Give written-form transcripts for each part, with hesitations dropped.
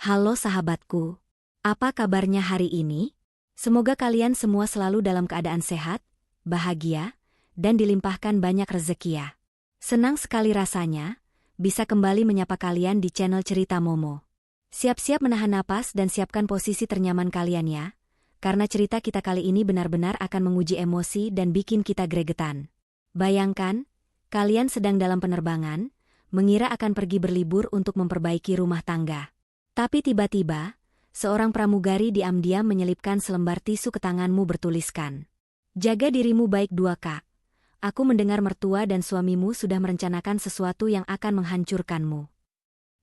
Halo sahabatku, apa kabarnya hari ini? Semoga kalian semua selalu dalam keadaan sehat, bahagia, dan dilimpahkan banyak rezeki ya. Senang sekali rasanya bisa kembali menyapa kalian di channel Cerita Momo. Siap-siap menahan napas dan siapkan posisi ternyaman kalian ya, karena cerita kita kali ini benar-benar akan menguji emosi dan bikin kita gregetan. Bayangkan, kalian sedang dalam penerbangan, mengira akan pergi berlibur untuk memperbaiki rumah tangga. Tapi tiba-tiba, seorang pramugari diam-diam menyelipkan selembar tisu ke tanganmu bertuliskan, "Jaga dirimu baik 2K. Aku mendengar mertua dan suamimu sudah merencanakan sesuatu yang akan menghancurkanmu."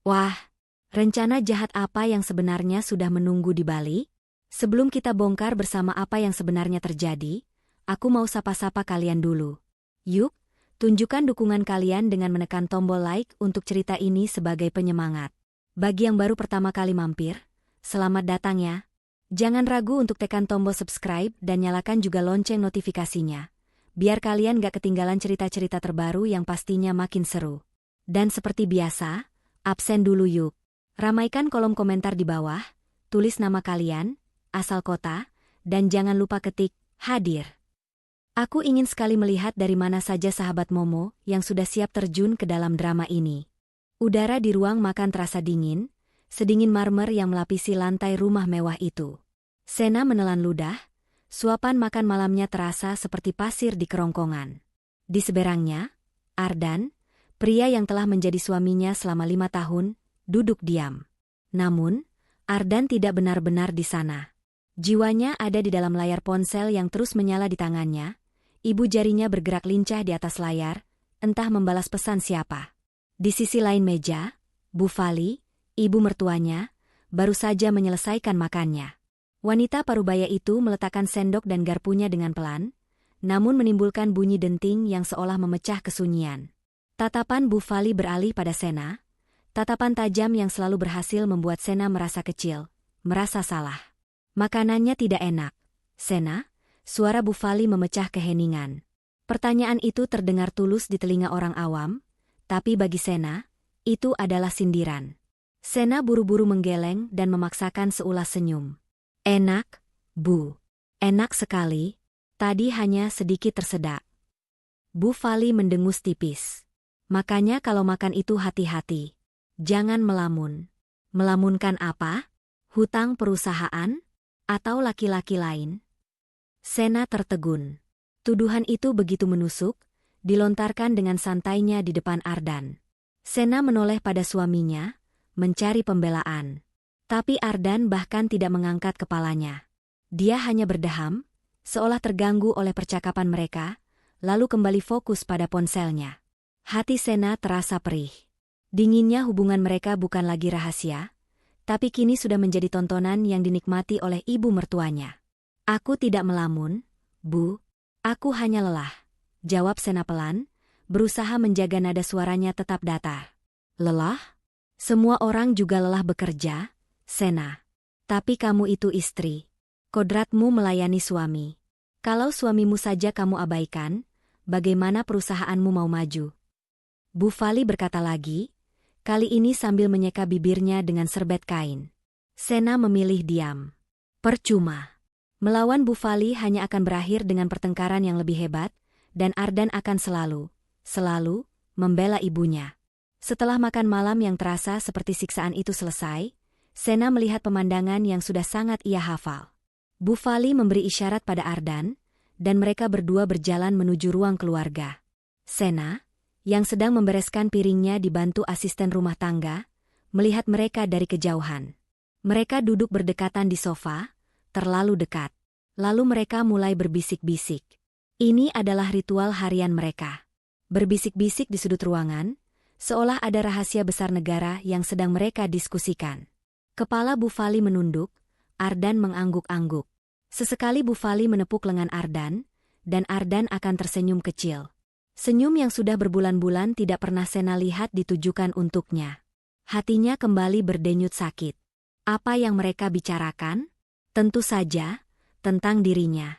Wah, rencana jahat apa yang sebenarnya sudah menunggu di Bali? Sebelum kita bongkar bersama apa yang sebenarnya terjadi, aku mau sapa-sapa kalian dulu. Yuk, tunjukkan dukungan kalian dengan menekan tombol like untuk cerita ini sebagai penyemangat. Bagi yang baru pertama kali mampir, selamat datang ya. Jangan ragu untuk tekan tombol subscribe dan nyalakan juga lonceng notifikasinya, biar kalian gak ketinggalan cerita-cerita terbaru yang pastinya makin seru. Dan seperti biasa, absen dulu yuk. Ramaikan kolom komentar di bawah, tulis nama kalian, asal kota, dan jangan lupa ketik hadir. Aku ingin sekali melihat dari mana saja sahabat Momo yang sudah siap terjun ke dalam drama ini. Udara di ruang makan terasa dingin, sedingin marmer yang melapisi lantai rumah mewah itu. Sena menelan ludah, suapan makan malamnya terasa seperti pasir di kerongkongan. Di seberangnya, Ardan, pria yang telah menjadi suaminya selama 5 tahun, duduk diam. Namun, Ardan tidak benar-benar di sana. Jiwanya ada di dalam layar ponsel yang terus menyala di tangannya, ibu jarinya bergerak lincah di atas layar, entah membalas pesan siapa. Di sisi lain meja, Bu Fali, ibu mertuanya, baru saja menyelesaikan makannya. Wanita parubaya itu meletakkan sendok dan garpunya dengan pelan, namun menimbulkan bunyi denting yang seolah memecah kesunyian. Tatapan Bu Fali beralih pada Sena, tatapan tajam yang selalu berhasil membuat Sena merasa kecil, merasa salah. Makanannya tidak enak. Sena, suara Bu Fali memecah keheningan. Pertanyaan itu terdengar tulus di telinga orang awam, tapi bagi Sena, itu adalah sindiran. Sena buru-buru menggeleng dan memaksakan seulas senyum. "Enak, Bu. Enak sekali. Tadi hanya sedikit tersedak." Bu Fali mendengus tipis. "Makanya kalau makan itu hati-hati. Jangan melamun." "Melamunkan apa? Hutang perusahaan? Atau laki-laki lain?" Sena tertegun. Tuduhan itu begitu menusuk, dilontarkan dengan santainya di depan Ardan. Sena menoleh pada suaminya, mencari pembelaan. Tapi Ardan bahkan tidak mengangkat kepalanya. Dia hanya berdeham, seolah terganggu oleh percakapan mereka, lalu kembali fokus pada ponselnya. Hati Sena terasa perih. Dinginnya hubungan mereka bukan lagi rahasia, tapi kini sudah menjadi tontonan yang dinikmati oleh ibu mertuanya. "Aku tidak melamun, Bu. Aku hanya lelah," jawab Sena pelan, berusaha menjaga nada suaranya tetap datar. "Lelah? Semua orang juga lelah bekerja, Sena. Tapi kamu itu istri. Kodratmu melayani suami. Kalau suamimu saja kamu abaikan, bagaimana perusahaanmu mau maju?" Bu Fali berkata lagi, kali ini sambil menyeka bibirnya dengan serbet kain. Sena memilih diam. Percuma. Melawan Bu Fali hanya akan berakhir dengan pertengkaran yang lebih hebat, dan Ardan akan selalu, membela ibunya. Setelah makan malam yang terasa seperti siksaan itu selesai, Sena melihat pemandangan yang sudah sangat ia hafal. Bu Fali memberi isyarat pada Ardan, dan mereka berdua berjalan menuju ruang keluarga. Sena, yang sedang membereskan piringnya dibantu asisten rumah tangga, melihat mereka dari kejauhan. Mereka duduk berdekatan di sofa, terlalu dekat. Lalu mereka mulai berbisik-bisik. Ini adalah ritual harian mereka. Berbisik-bisik di sudut ruangan, seolah ada rahasia besar negara yang sedang mereka diskusikan. Kepala Bu Fali menunduk, Ardan mengangguk-angguk. Sesekali Bu Fali menepuk lengan Ardan, dan Ardan akan tersenyum kecil. Senyum yang sudah berbulan-bulan tidak pernah Sena lihat ditujukan untuknya. Hatinya kembali berdenyut sakit. Apa yang mereka bicarakan? Tentu saja, tentang dirinya.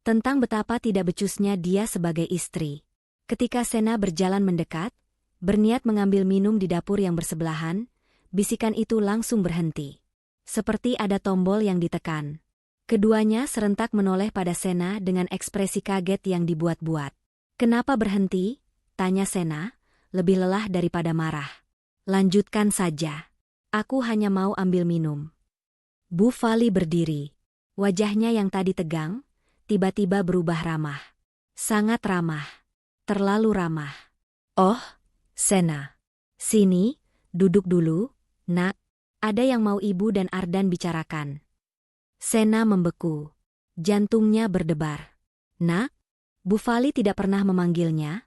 Tentang betapa tidak becusnya dia sebagai istri. Ketika Sena berjalan mendekat, berniat mengambil minum di dapur yang bersebelahan, bisikan itu langsung berhenti. Seperti ada tombol yang ditekan. Keduanya serentak menoleh pada Sena dengan ekspresi kaget yang dibuat-buat. "Kenapa berhenti?" tanya Sena, lebih lelah daripada marah. "Lanjutkan saja. Aku hanya mau ambil minum." Bu Fali berdiri. Wajahnya yang tadi tegang, tiba-tiba berubah ramah. Sangat ramah. Terlalu ramah. "Oh, Sena. Sini, duduk dulu, nak. Ada yang mau ibu dan Ardan bicarakan." Sena membeku. Jantungnya berdebar. "Nak?" Bu Fali tidak pernah memanggilnya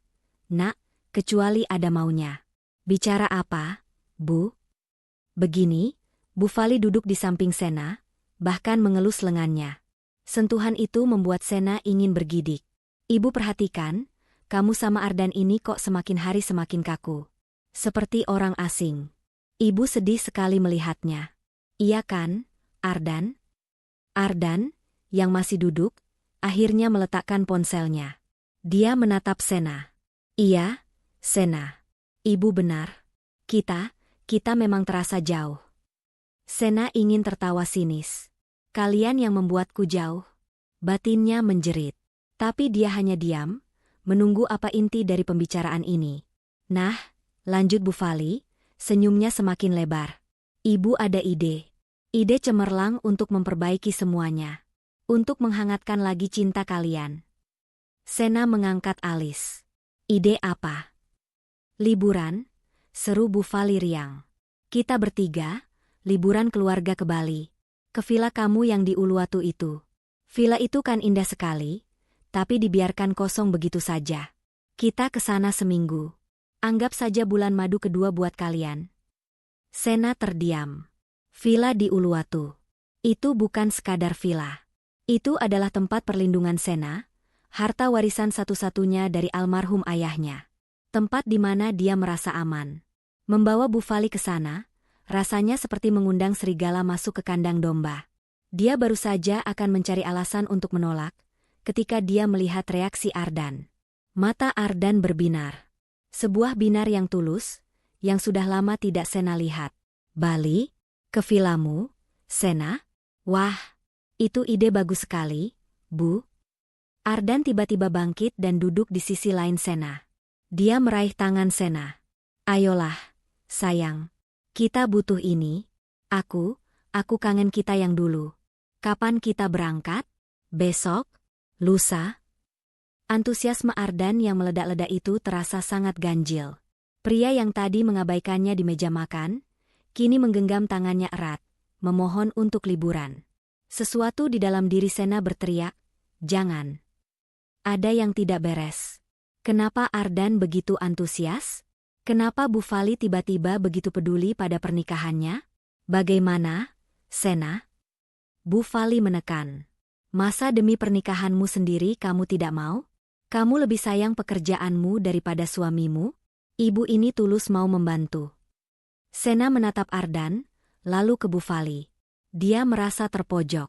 nak, kecuali ada maunya. "Bicara apa, Bu?" "Begini." Bu Fali duduk di samping Sena, bahkan mengelus lengannya. Sentuhan itu membuat Sena ingin bergidik. "Ibu perhatikan, kamu sama Ardan ini kok semakin hari semakin kaku. Seperti orang asing." Ibu sedih sekali melihatnya. "Iya kan, Ardan?" Ardan, yang masih duduk, akhirnya meletakkan ponselnya. Dia menatap Sena. "Iya, Sena. Ibu benar. Kita memang terasa jauh." Sena ingin tertawa sinis. "Kalian yang membuatku jauh." Batinnya menjerit. Tapi dia hanya diam, menunggu apa inti dari pembicaraan ini. "Nah," lanjut Bu Fali, senyumnya semakin lebar. "Ibu ada ide. Ide cemerlang untuk memperbaiki semuanya. Untuk menghangatkan lagi cinta kalian." Sena mengangkat alis. "Ide apa?" "Liburan," seru Bu Fali riang. "Kita bertiga, liburan keluarga ke Bali. Ke villa kamu yang di Uluwatu itu. Villa itu kan indah sekali, tapi dibiarkan kosong begitu saja. Kita ke sana seminggu. Anggap saja bulan madu kedua buat kalian." Sena terdiam. Villa di Uluwatu. Itu bukan sekadar villa. Itu adalah tempat perlindungan Sena, harta warisan satu-satunya dari almarhum ayahnya. Tempat di mana dia merasa aman. Membawa Bu Fali ke sana, rasanya seperti mengundang serigala masuk ke kandang domba. Dia baru saja akan mencari alasan untuk menolak, ketika dia melihat reaksi Ardan. Mata Ardan berbinar. Sebuah binar yang tulus, yang sudah lama tidak Sena lihat. "Bali? Ke villamu, Sena? Wah, itu ide bagus sekali, Bu." Ardan tiba-tiba bangkit dan duduk di sisi lain Sena. Dia meraih tangan Sena. "Ayolah, sayang. Kita butuh ini. Aku kangen kita yang dulu. Kapan kita berangkat? Besok? Lusa?" Antusiasme Ardan yang meledak-ledak itu terasa sangat ganjil. Pria yang tadi mengabaikannya di meja makan, kini menggenggam tangannya erat, memohon untuk liburan. Sesuatu di dalam diri Sena berteriak, "Jangan." Ada yang tidak beres. Kenapa Ardan begitu antusias? Kenapa Bu Fali tiba-tiba begitu peduli pada pernikahannya? "Bagaimana, Sena?" Bu Fali menekan. "Masa demi pernikahanmu sendiri kamu tidak mau? Kamu lebih sayang pekerjaanmu daripada suamimu?" Ibu ini tulus mau membantu. Sena menatap Ardan, lalu ke Bu Fali. Dia merasa terpojok.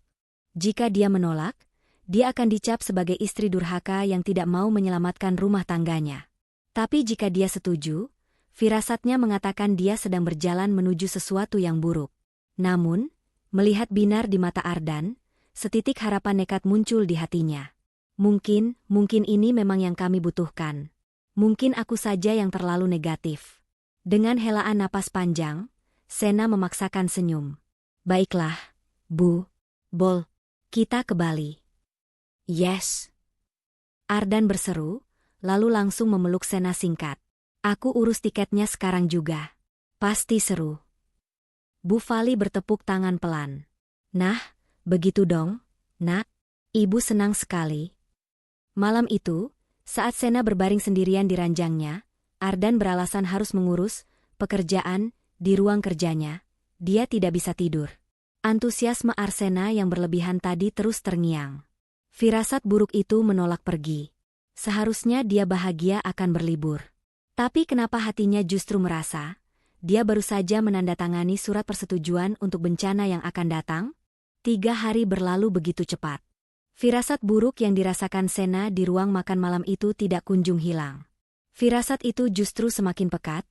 Jika dia menolak, dia akan dicap sebagai istri durhaka yang tidak mau menyelamatkan rumah tangganya. Tapi jika dia setuju, firasatnya mengatakan dia sedang berjalan menuju sesuatu yang buruk. Namun, melihat binar di mata Ardan, setitik harapan nekat muncul di hatinya. Mungkin ini memang yang kami butuhkan. Mungkin aku saja yang terlalu negatif." Dengan helaan napas panjang, Sena memaksakan senyum. "Baiklah, Bu. Bol. Kita ke Bali." "Yes." Ardan berseru, lalu langsung memeluk Sena singkat. "Aku urus tiketnya sekarang juga." "Pasti seru." Bu Fali bertepuk tangan pelan. "Nah, begitu dong, nak. Ibu senang sekali." Malam itu, saat Sena berbaring sendirian di ranjangnya, Ardan beralasan harus mengurus pekerjaan di ruang kerjanya. Dia tidak bisa tidur. Antusiasme Arsena yang berlebihan tadi terus terngiang. Firasat buruk itu menolak pergi. Seharusnya dia bahagia akan berlibur. Tapi kenapa hatinya justru merasa dia baru saja menandatangani surat persetujuan untuk bencana yang akan datang? 3 hari berlalu begitu cepat. Firasat buruk yang dirasakan Sena di ruang makan malam itu tidak kunjung hilang. Firasat itu justru semakin pekat,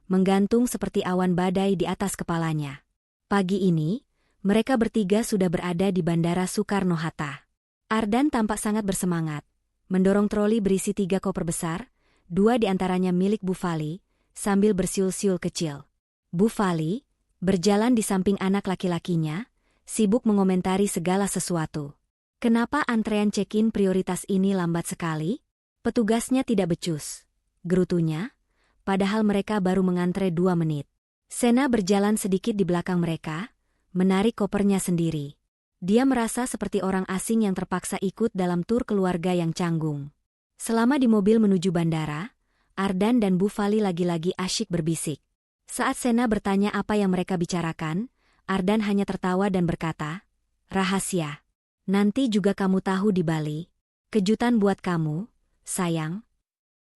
menggantung seperti awan badai di atas kepalanya. Pagi ini, Mereka bertiga sudah berada di Bandara Soekarno-Hatta. Ardan tampak sangat bersemangat, mendorong troli berisi 3 koper besar, 2 di antaranya milik Bu Fali, sambil bersiul-siul kecil. Bu Fali berjalan di samping anak laki-lakinya, sibuk mengomentari segala sesuatu. Kenapa antrean check-in prioritas ini lambat sekali? Petugasnya tidak becus, gerutunya, padahal mereka baru mengantre 2 menit. Sena berjalan sedikit di belakang mereka, menarik kopernya sendiri. Dia merasa seperti orang asing yang terpaksa ikut dalam tur keluarga yang canggung. Selama di mobil menuju bandara, Ardan dan Bu Fali lagi-lagi asyik berbisik. Saat Sena bertanya apa yang mereka bicarakan, Ardan hanya tertawa dan berkata, "Rahasia. Nanti juga kamu tahu di Bali. Kejutan buat kamu, sayang."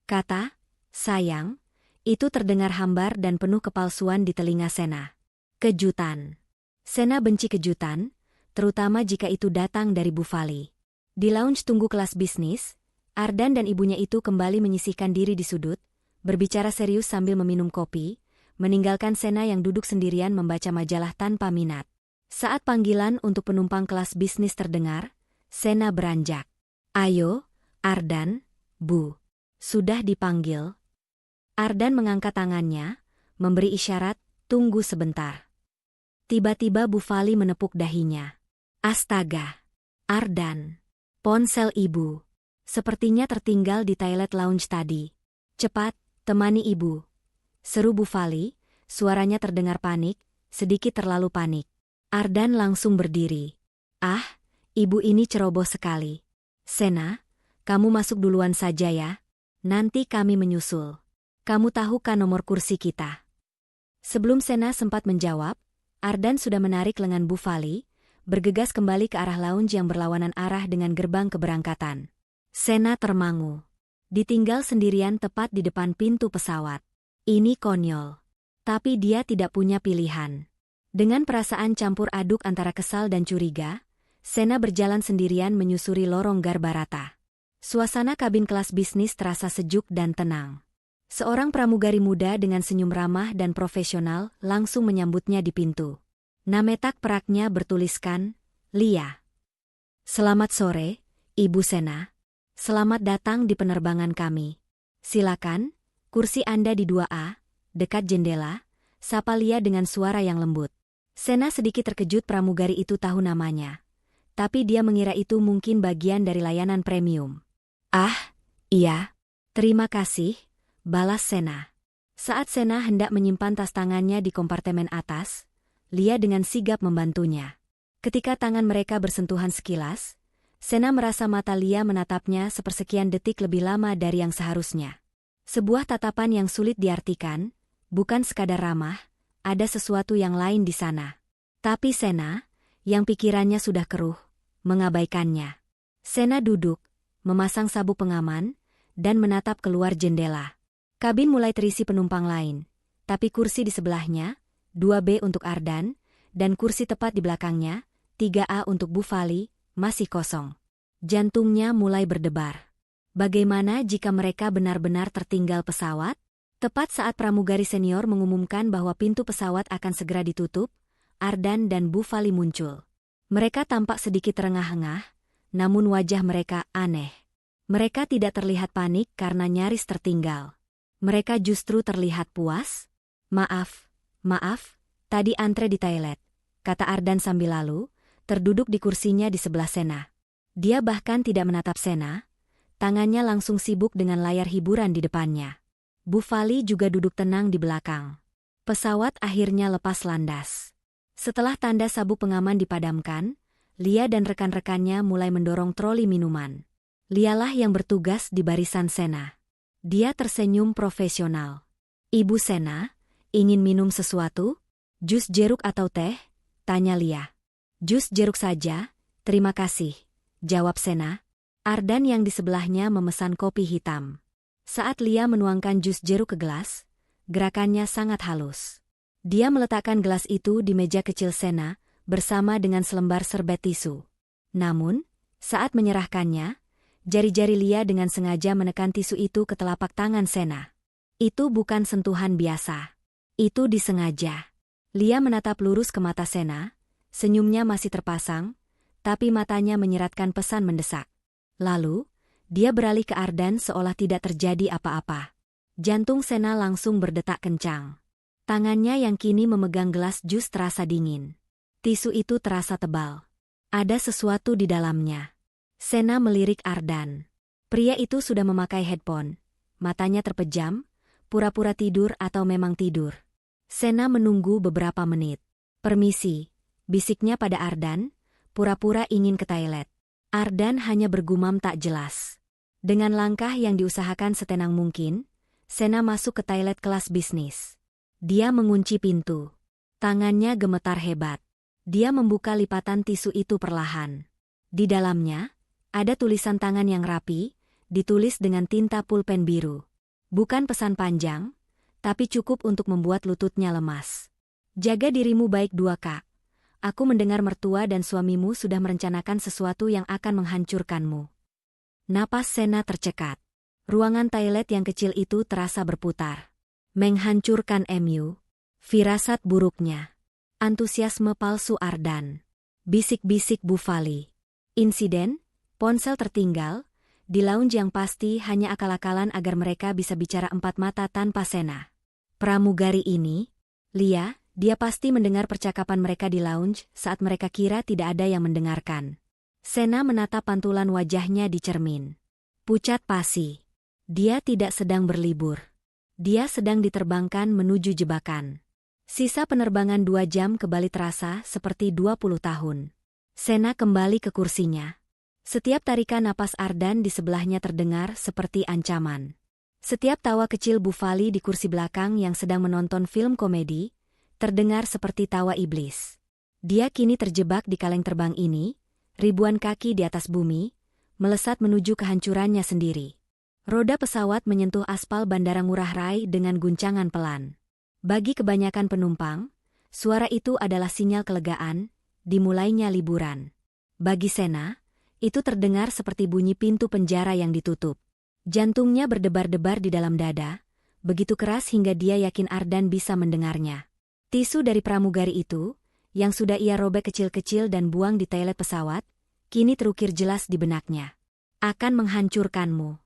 Kata, "sayang," itu terdengar hambar dan penuh kepalsuan di telinga Sena. Kejutan. Sena benci kejutan, terutama jika itu datang dari Bu Fali. Di lounge tunggu kelas bisnis, Ardan dan ibunya itu kembali menyisihkan diri di sudut, berbicara serius sambil meminum kopi, meninggalkan Sena yang duduk sendirian membaca majalah tanpa minat. Saat panggilan untuk penumpang kelas bisnis terdengar, Sena beranjak. "Ayo, Ardan, Bu. Sudah dipanggil." Ardan mengangkat tangannya, memberi isyarat, "Tunggu sebentar." Tiba-tiba Bu Fali menepuk dahinya. "Astaga. Ardan. Ponsel ibu. Sepertinya tertinggal di toilet lounge tadi. Cepat, temani ibu." Seru Bu Fali, suaranya terdengar panik, sedikit terlalu panik. Ardan langsung berdiri. "Ah, ibu ini ceroboh sekali. Sena, kamu masuk duluan saja ya. Nanti kami menyusul. Kamu tahu kan nomor kursi kita?" Sebelum Sena sempat menjawab, Ardan sudah menarik lengan Bu Fali, bergegas kembali ke arah lounge yang berlawanan arah dengan gerbang keberangkatan. Sena termangu. Ditinggal sendirian tepat di depan pintu pesawat. Ini konyol. Tapi dia tidak punya pilihan. Dengan perasaan campur aduk antara kesal dan curiga, Sena berjalan sendirian menyusuri lorong Garbarata. Suasana kabin kelas bisnis terasa sejuk dan tenang. Seorang pramugari muda dengan senyum ramah dan profesional langsung menyambutnya di pintu. Nametak peraknya bertuliskan, "Lia." "Selamat sore, Ibu Sena. Selamat datang di penerbangan kami. Silakan, kursi Anda di 2A, dekat jendela," sapa Lia dengan suara yang lembut. Sena sedikit terkejut pramugari itu tahu namanya. Tapi dia mengira itu mungkin bagian dari layanan premium. "Ah, iya. Terima kasih," balas Sena. Saat Sena hendak menyimpan tas tangannya di kompartemen atas, Lia dengan sigap membantunya. Ketika tangan mereka bersentuhan sekilas, Sena merasa mata Lia menatapnya sepersekian detik lebih lama dari yang seharusnya. Sebuah tatapan yang sulit diartikan, bukan sekadar ramah, ada sesuatu yang lain di sana. Tapi Sena, yang pikirannya sudah keruh, mengabaikannya. Sena duduk, memasang sabuk pengaman, dan menatap keluar jendela. Kabin mulai terisi penumpang lain, tapi kursi di sebelahnya, 2B untuk Ardan, dan kursi tepat di belakangnya, 3A untuk Bu Fali, masih kosong. Jantungnya mulai berdebar. Bagaimana jika mereka benar-benar tertinggal pesawat? Tepat saat pramugari senior mengumumkan bahwa pintu pesawat akan segera ditutup, Ardan dan Bu Fali muncul. Mereka tampak sedikit terengah-engah, namun wajah mereka aneh. Mereka tidak terlihat panik karena nyaris tertinggal. Mereka justru terlihat puas. Maaf, tadi antre di toilet," kata Ardan sambil lalu, terduduk di kursinya di sebelah Sena. Dia bahkan tidak menatap Sena, tangannya langsung sibuk dengan layar hiburan di depannya. Bu Fali juga duduk tenang di belakang. Pesawat akhirnya lepas landas. Setelah tanda sabuk pengaman dipadamkan, Lia dan rekan-rekannya mulai mendorong troli minuman. Lialah yang bertugas di barisan Sena. Dia tersenyum profesional. "Ibu Sena, ingin minum sesuatu? Jus jeruk atau teh?" tanya Lia. "Jus jeruk saja, terima kasih," jawab Sena. Ardan yang di sebelahnya memesan kopi hitam. Saat Lia menuangkan jus jeruk ke gelas, gerakannya sangat halus. Dia meletakkan gelas itu di meja kecil Sena, bersama dengan selembar serbet tisu. Namun, saat menyerahkannya, jari-jari Lia dengan sengaja menekan tisu itu ke telapak tangan Sena. Itu bukan sentuhan biasa. Itu disengaja. Lia menatap lurus ke mata Sena, Senyumnya masih terpasang, tapi matanya menyeratkan pesan mendesak. Lalu, dia beralih ke Ardan seolah tidak terjadi apa-apa. Jantung Sena langsung berdetak kencang. Tangannya yang kini memegang gelas jus terasa dingin. Tisu itu terasa tebal. Ada sesuatu di dalamnya. Sena melirik Ardan. Pria itu sudah memakai headphone. Matanya terpejam, pura-pura tidur atau memang tidur. Sena menunggu beberapa menit. "Permisi," bisiknya pada Ardan, pura-pura ingin ke toilet. Ardan hanya bergumam tak jelas. Dengan langkah yang diusahakan setenang mungkin, Sena masuk ke toilet kelas bisnis. Dia mengunci pintu. Tangannya gemetar hebat. Dia membuka lipatan tisu itu perlahan. Di dalamnya, ada tulisan tangan yang rapi, ditulis dengan tinta pulpen biru. Bukan pesan panjang, tapi cukup untuk membuat lututnya lemas. "Jaga dirimu baik-baik, Kak. Aku mendengar mertua dan suamimu sudah merencanakan sesuatu yang akan menghancurkanmu." Napas Sena tercekat. Ruangan toilet yang kecil itu terasa berputar. Menghancurkan MU. Firasat buruknya. Antusiasme palsu Ardan. Bisik-bisik Bufali. Insiden, ponsel tertinggal, di lounge yang pasti hanya akal-akalan agar mereka bisa bicara empat mata tanpa Sena. Pramugari ini, Lia, dia pasti mendengar percakapan mereka di lounge saat mereka kira tidak ada yang mendengarkan. Sena menatap pantulan wajahnya di cermin. Pucat pasi. Dia tidak sedang berlibur. Dia sedang diterbangkan menuju jebakan. Sisa penerbangan 2 jam ke Bali terasa seperti 20 tahun. Sena kembali ke kursinya. Setiap tarikan napas Ardan di sebelahnya terdengar seperti ancaman. Setiap tawa kecil Bufali di kursi belakang yang sedang menonton film komedi, terdengar seperti tawa iblis. Dia kini terjebak di kaleng terbang ini, ribuan kaki di atas bumi, melesat menuju kehancurannya sendiri. Roda pesawat menyentuh aspal Bandara Ngurah Rai dengan guncangan pelan. Bagi kebanyakan penumpang, suara itu adalah sinyal kelegaan, dimulainya liburan. Bagi Sena, itu terdengar seperti bunyi pintu penjara yang ditutup. Jantungnya berdebar-debar di dalam dada, begitu keras hingga dia yakin Ardan bisa mendengarnya. Tisu dari pramugari itu, yang sudah ia robek kecil-kecil dan buang di toilet pesawat, kini terukir jelas di benaknya. "Akan menghancurkanmu."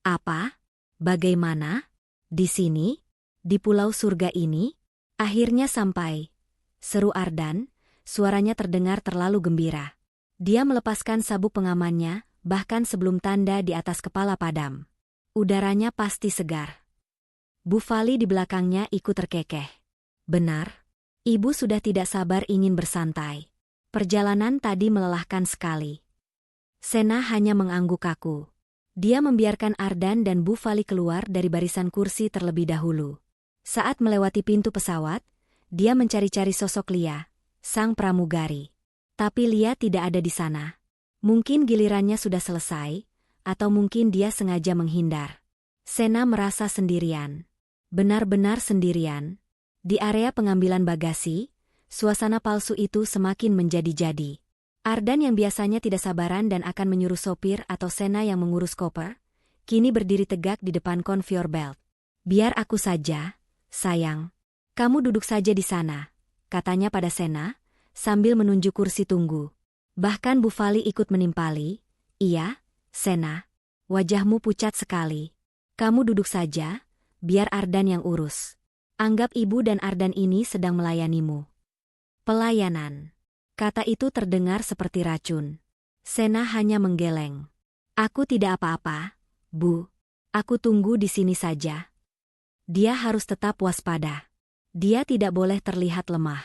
"Apa? Bagaimana? Di sini? Di pulau surga ini? Akhirnya sampai," seru Ardan, suaranya terdengar terlalu gembira. Dia melepaskan sabuk pengamannya, bahkan sebelum tanda di atas kepala padam. Udaranya pasti segar. Bufali di belakangnya ikut terkekeh. "Benar. Ibu sudah tidak sabar ingin bersantai. Perjalanan tadi melelahkan sekali." Sena hanya mengangguk kaku. Dia membiarkan Ardan dan Bufali keluar dari barisan kursi terlebih dahulu. Saat melewati pintu pesawat, dia mencari-cari sosok Lia, sang pramugari. Tapi Lia tidak ada di sana. Mungkin gilirannya sudah selesai, atau mungkin dia sengaja menghindar. Sena merasa sendirian. Benar-benar sendirian. Di area pengambilan bagasi, suasana palsu itu semakin menjadi-jadi. Ardan yang biasanya tidak sabaran dan akan menyuruh sopir atau Sena yang mengurus koper, kini berdiri tegak di depan conveyor belt. "Biar aku saja, sayang. Kamu duduk saja di sana," katanya pada Sena, sambil menunjuk kursi tunggu. Bahkan Bufali ikut menimpali. "Iya, Sena. Wajahmu pucat sekali. Kamu duduk saja, biar Ardan yang urus. Anggap ibu dan Ardan ini sedang melayanimu." Pelayanan. Kata itu terdengar seperti racun. Sena hanya menggeleng. "Aku tidak apa-apa, Bu. Aku tunggu di sini saja." Dia harus tetap waspada. Dia tidak boleh terlihat lemah.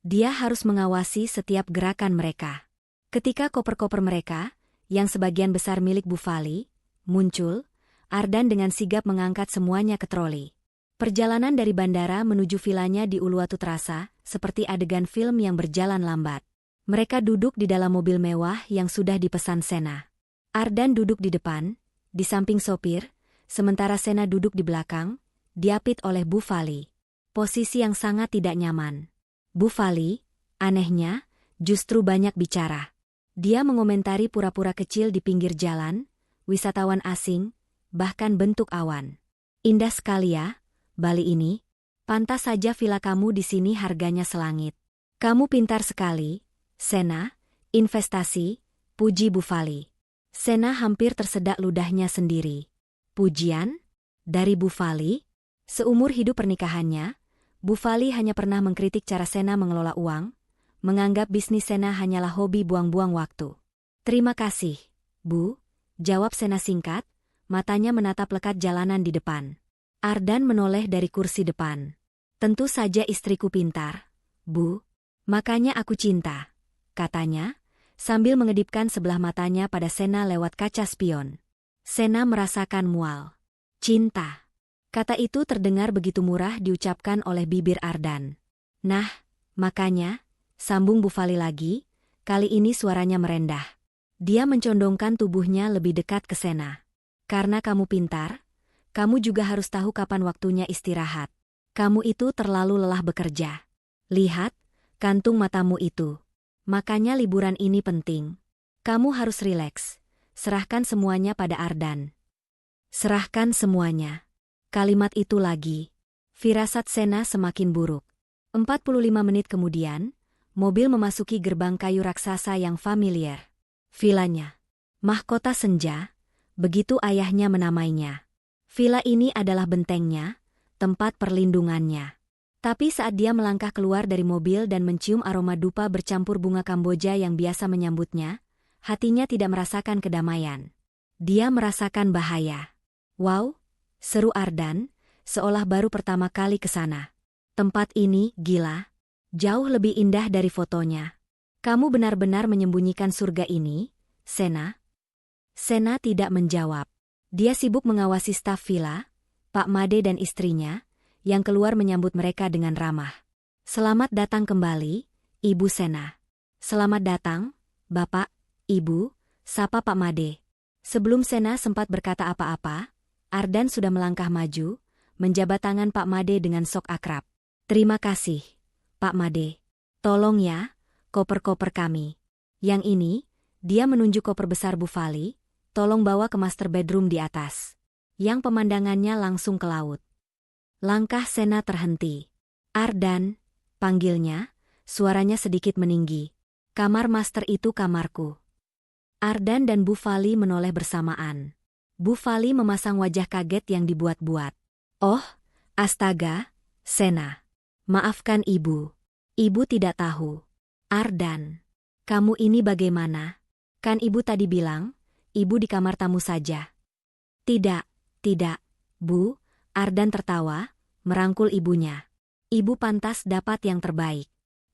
Dia harus mengawasi setiap gerakan mereka. Ketika koper-koper mereka, yang sebagian besar milik Bufali, muncul, Ardan dengan sigap mengangkat semuanya ke troli. Perjalanan dari bandara menuju vilanya di Uluwatu terasa seperti adegan film yang berjalan lambat. Mereka duduk di dalam mobil mewah yang sudah dipesan Sena. Ardan duduk di depan, di samping sopir, sementara Sena duduk di belakang, diapit oleh Bufali. Posisi yang sangat tidak nyaman. Bufali, anehnya, justru banyak bicara. Dia mengomentari pura-pura kecil di pinggir jalan, wisatawan asing, bahkan bentuk awan. "Indah sekali ya, Bali ini. Pantas saja villa kamu di sini harganya selangit." Kamu pintar sekali, Sena. Investasi, puji Bu Fali. Sena hampir tersedak ludahnya sendiri. Pujian? Dari Bu Fali? Seumur hidup pernikahannya, Bu Fali hanya pernah mengkritik cara Sena mengelola uang, menganggap bisnis Sena hanyalah hobi buang-buang waktu. Terima kasih, Bu, jawab Sena singkat, matanya menatap lekat jalanan di depan. Ardan menoleh dari kursi depan. Tentu saja istriku pintar, Bu. Makanya aku cinta, katanya, sambil mengedipkan sebelah matanya pada Sena lewat kaca spion. Sena merasakan mual. Cinta. Kata itu terdengar begitu murah diucapkan oleh bibir Ardan. Nah, makanya, sambung Bu Fali lagi, kali ini suaranya merendah. Dia mencondongkan tubuhnya lebih dekat ke Sena. Karena kamu pintar, kamu juga harus tahu kapan waktunya istirahat. Kamu itu terlalu lelah bekerja. Lihat, kantung matamu itu. Makanya liburan ini penting. Kamu harus rileks. Serahkan semuanya pada Ardan. Serahkan semuanya. Kalimat itu lagi. Firasat Sena semakin buruk. 45 menit kemudian, mobil memasuki gerbang kayu raksasa yang familiar. Vilanya. Mahkota Senja, begitu ayahnya menamainya. Villa ini adalah bentengnya, tempat perlindungannya. Tapi saat dia melangkah keluar dari mobil dan mencium aroma dupa bercampur bunga Kamboja yang biasa menyambutnya, hatinya tidak merasakan kedamaian. Dia merasakan bahaya. Wow, seru Ardan, seolah baru pertama kali ke sana. Tempat ini, gila. Jauh lebih indah dari fotonya. Kamu benar-benar menyembunyikan surga ini, Sena? Sena tidak menjawab. Dia sibuk mengawasi staf villa, Pak Made dan istrinya, yang keluar menyambut mereka dengan ramah. Selamat datang kembali, Ibu Sena. Selamat datang, Bapak, Ibu, sapa Pak Made. Sebelum Sena sempat berkata apa-apa, Ardan sudah melangkah maju, menjabat tangan Pak Made dengan sok akrab. Terima kasih, Pak Made. Tolong ya, koper-koper kami. Yang ini, dia menunjuk koper besar Bu Fali, tolong bawa ke master bedroom di atas. Yang pemandangannya langsung ke laut. Langkah Sena terhenti. Ardan, panggilnya, suaranya sedikit meninggi. Kamar master itu kamarku. Ardan dan Bu Fali menoleh bersamaan. Bu Fali memasang wajah kaget yang dibuat-buat. Oh, astaga, Sena. Maafkan Ibu. Ibu tidak tahu. Ardan, kamu ini bagaimana? Kan Ibu tadi bilang, Ibu di kamar tamu saja. Tidak, Bu. Ardan tertawa, merangkul ibunya. Ibu pantas dapat yang terbaik.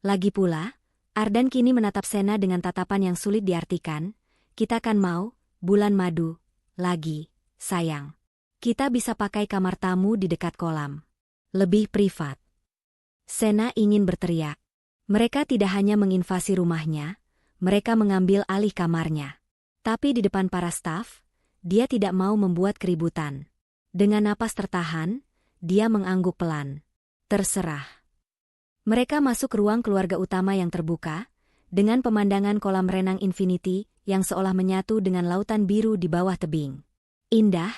Lagi pula, Ardan kini menatap Sena dengan tatapan yang sulit diartikan. Kita kan mau, bulan madu. Lagi, sayang. Kita bisa pakai kamar tamu di dekat kolam. Lebih privat. Sena ingin berteriak. Mereka tidak hanya menginvasi rumahnya, mereka mengambil alih kamarnya. Tapi di depan para staf, dia tidak mau membuat keributan. Dengan napas tertahan, dia mengangguk pelan. Terserah. Mereka masuk ruang keluarga utama yang terbuka, dengan pemandangan kolam renang infinity yang seolah menyatu dengan lautan biru di bawah tebing. Indah,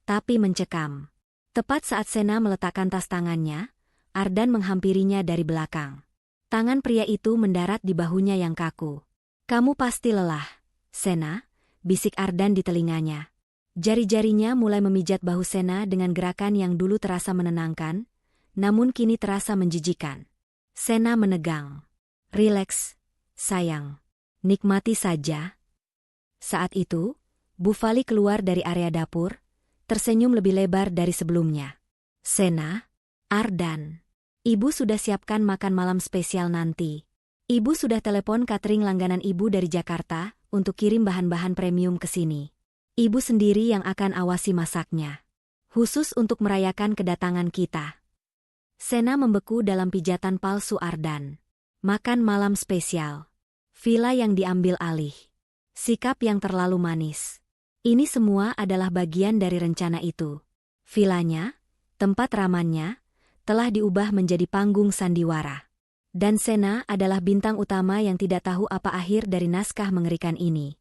tapi mencekam. Tepat saat Sena meletakkan tas tangannya, Ardan menghampirinya dari belakang. Tangan pria itu mendarat di bahunya yang kaku. Kamu pasti lelah, Sena, bisik Ardan di telinganya. Jari-jarinya mulai memijat bahu Sena dengan gerakan yang dulu terasa menenangkan, namun kini terasa menjijikan. Sena menegang. Rileks, sayang. Nikmati saja. Saat itu, Bu Fali keluar dari area dapur, tersenyum lebih lebar dari sebelumnya. Sena, Ardan, Ibu sudah siapkan makan malam spesial nanti. Ibu sudah telepon catering langganan Ibu dari Jakarta untuk kirim bahan-bahan premium ke sini. Ibu sendiri yang akan awasi masaknya. Khusus untuk merayakan kedatangan kita. Sena membeku dalam pijatan palsu Ardan. Makan malam spesial. Villa yang diambil alih. Sikap yang terlalu manis. Ini semua adalah bagian dari rencana itu. Villanya, tempat ramannya, telah diubah menjadi panggung sandiwara. Dan Sena adalah bintang utama yang tidak tahu apa akhir dari naskah mengerikan ini.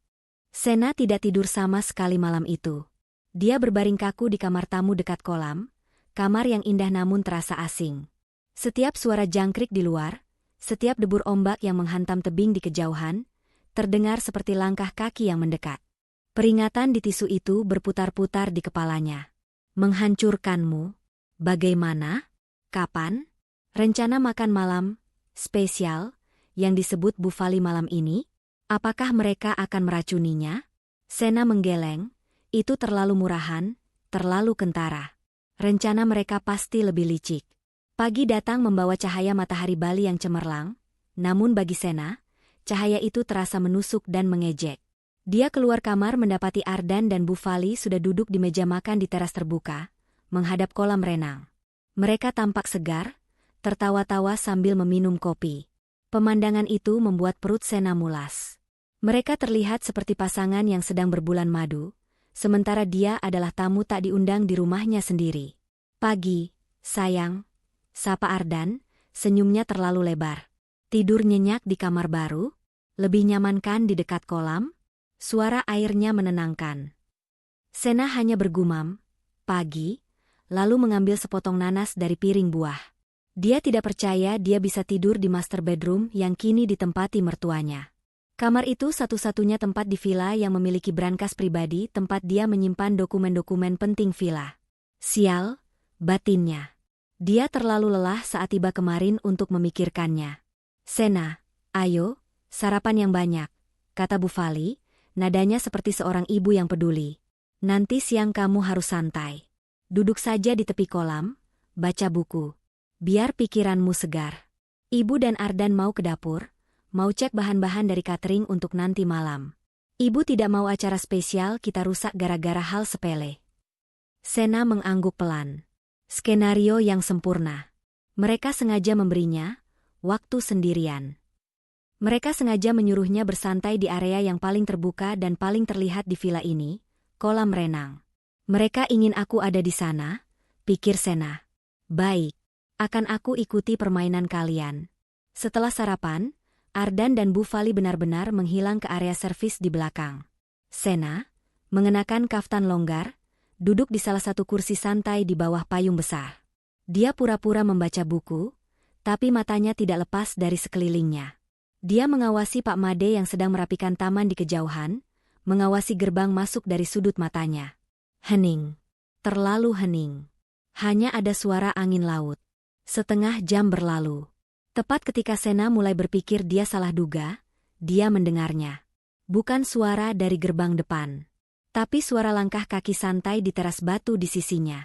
Sena tidak tidur sama sekali malam itu. Dia berbaring kaku di kamar tamu dekat kolam, kamar yang indah namun terasa asing. Setiap suara jangkrik di luar, Setiap debur ombak yang menghantam tebing di kejauhan, terdengar seperti langkah kaki yang mendekat. Peringatan di tisu itu berputar-putar di kepalanya. Menghancurkanmu? Bagaimana? Kapan? Rencana makan malam spesial yang disebut Bufali malam ini? Apakah mereka akan meracuninya? Sena menggeleng, itu terlalu murahan, terlalu kentara. Rencana mereka pasti lebih licik. Pagi datang membawa cahaya matahari Bali yang cemerlang, namun bagi Sena, cahaya itu terasa menusuk dan mengejek. Dia keluar kamar mendapati Ardan dan Bufali sudah duduk di meja makan di teras terbuka, menghadap kolam renang. Mereka tampak segar, tertawa-tawa sambil meminum kopi. Pemandangan itu membuat perut Sena mulas. Mereka terlihat seperti pasangan yang sedang berbulan madu, sementara dia adalah tamu tak diundang di rumahnya sendiri. Pagi, sayang, sapa Ardan, senyumnya terlalu lebar. Tidur nyenyak di kamar baru? Lebih nyaman kan di dekat kolam? Suara airnya menenangkan. Sena hanya bergumam, pagi, lalu mengambil sepotong nanas dari piring buah. Dia tidak percaya dia bisa tidur di master bedroom yang kini ditempati mertuanya. Kamar itu satu-satunya tempat di villa yang memiliki brankas pribadi tempat dia menyimpan dokumen-dokumen penting villa. Sial, batinnya. Dia terlalu lelah saat tiba kemarin untuk memikirkannya. Sena, ayo, sarapan yang banyak, kata Bufali, nadanya seperti seorang ibu yang peduli. Nanti siang kamu harus santai. Duduk saja di tepi kolam, baca buku. Biar pikiranmu segar. Ibu dan Ardan mau ke dapur, mau cek bahan-bahan dari catering untuk nanti malam. Ibu tidak mau acara spesial kita rusak gara-gara hal sepele. Sena mengangguk pelan. Skenario yang sempurna. Mereka sengaja memberinya waktu sendirian. Mereka sengaja menyuruhnya bersantai di area yang paling terbuka dan paling terlihat di villa ini, kolam renang. Mereka ingin aku ada di sana, pikir Sena. Baik, akan aku ikuti permainan kalian. Setelah sarapan, Ardan dan Bufali benar-benar menghilang ke area servis di belakang. Sena, mengenakan kaftan longgar, duduk di salah satu kursi santai di bawah payung besar. Dia pura-pura membaca buku, tapi matanya tidak lepas dari sekelilingnya. Dia mengawasi Pak Made yang sedang merapikan taman di kejauhan, mengawasi gerbang masuk dari sudut matanya. Hening. Terlalu hening. Hanya ada suara angin laut. Setengah jam berlalu. Tepat ketika Sena mulai berpikir dia salah duga, dia mendengarnya. Bukan suara dari gerbang depan, tapi suara langkah kaki santai di teras batu di sisinya.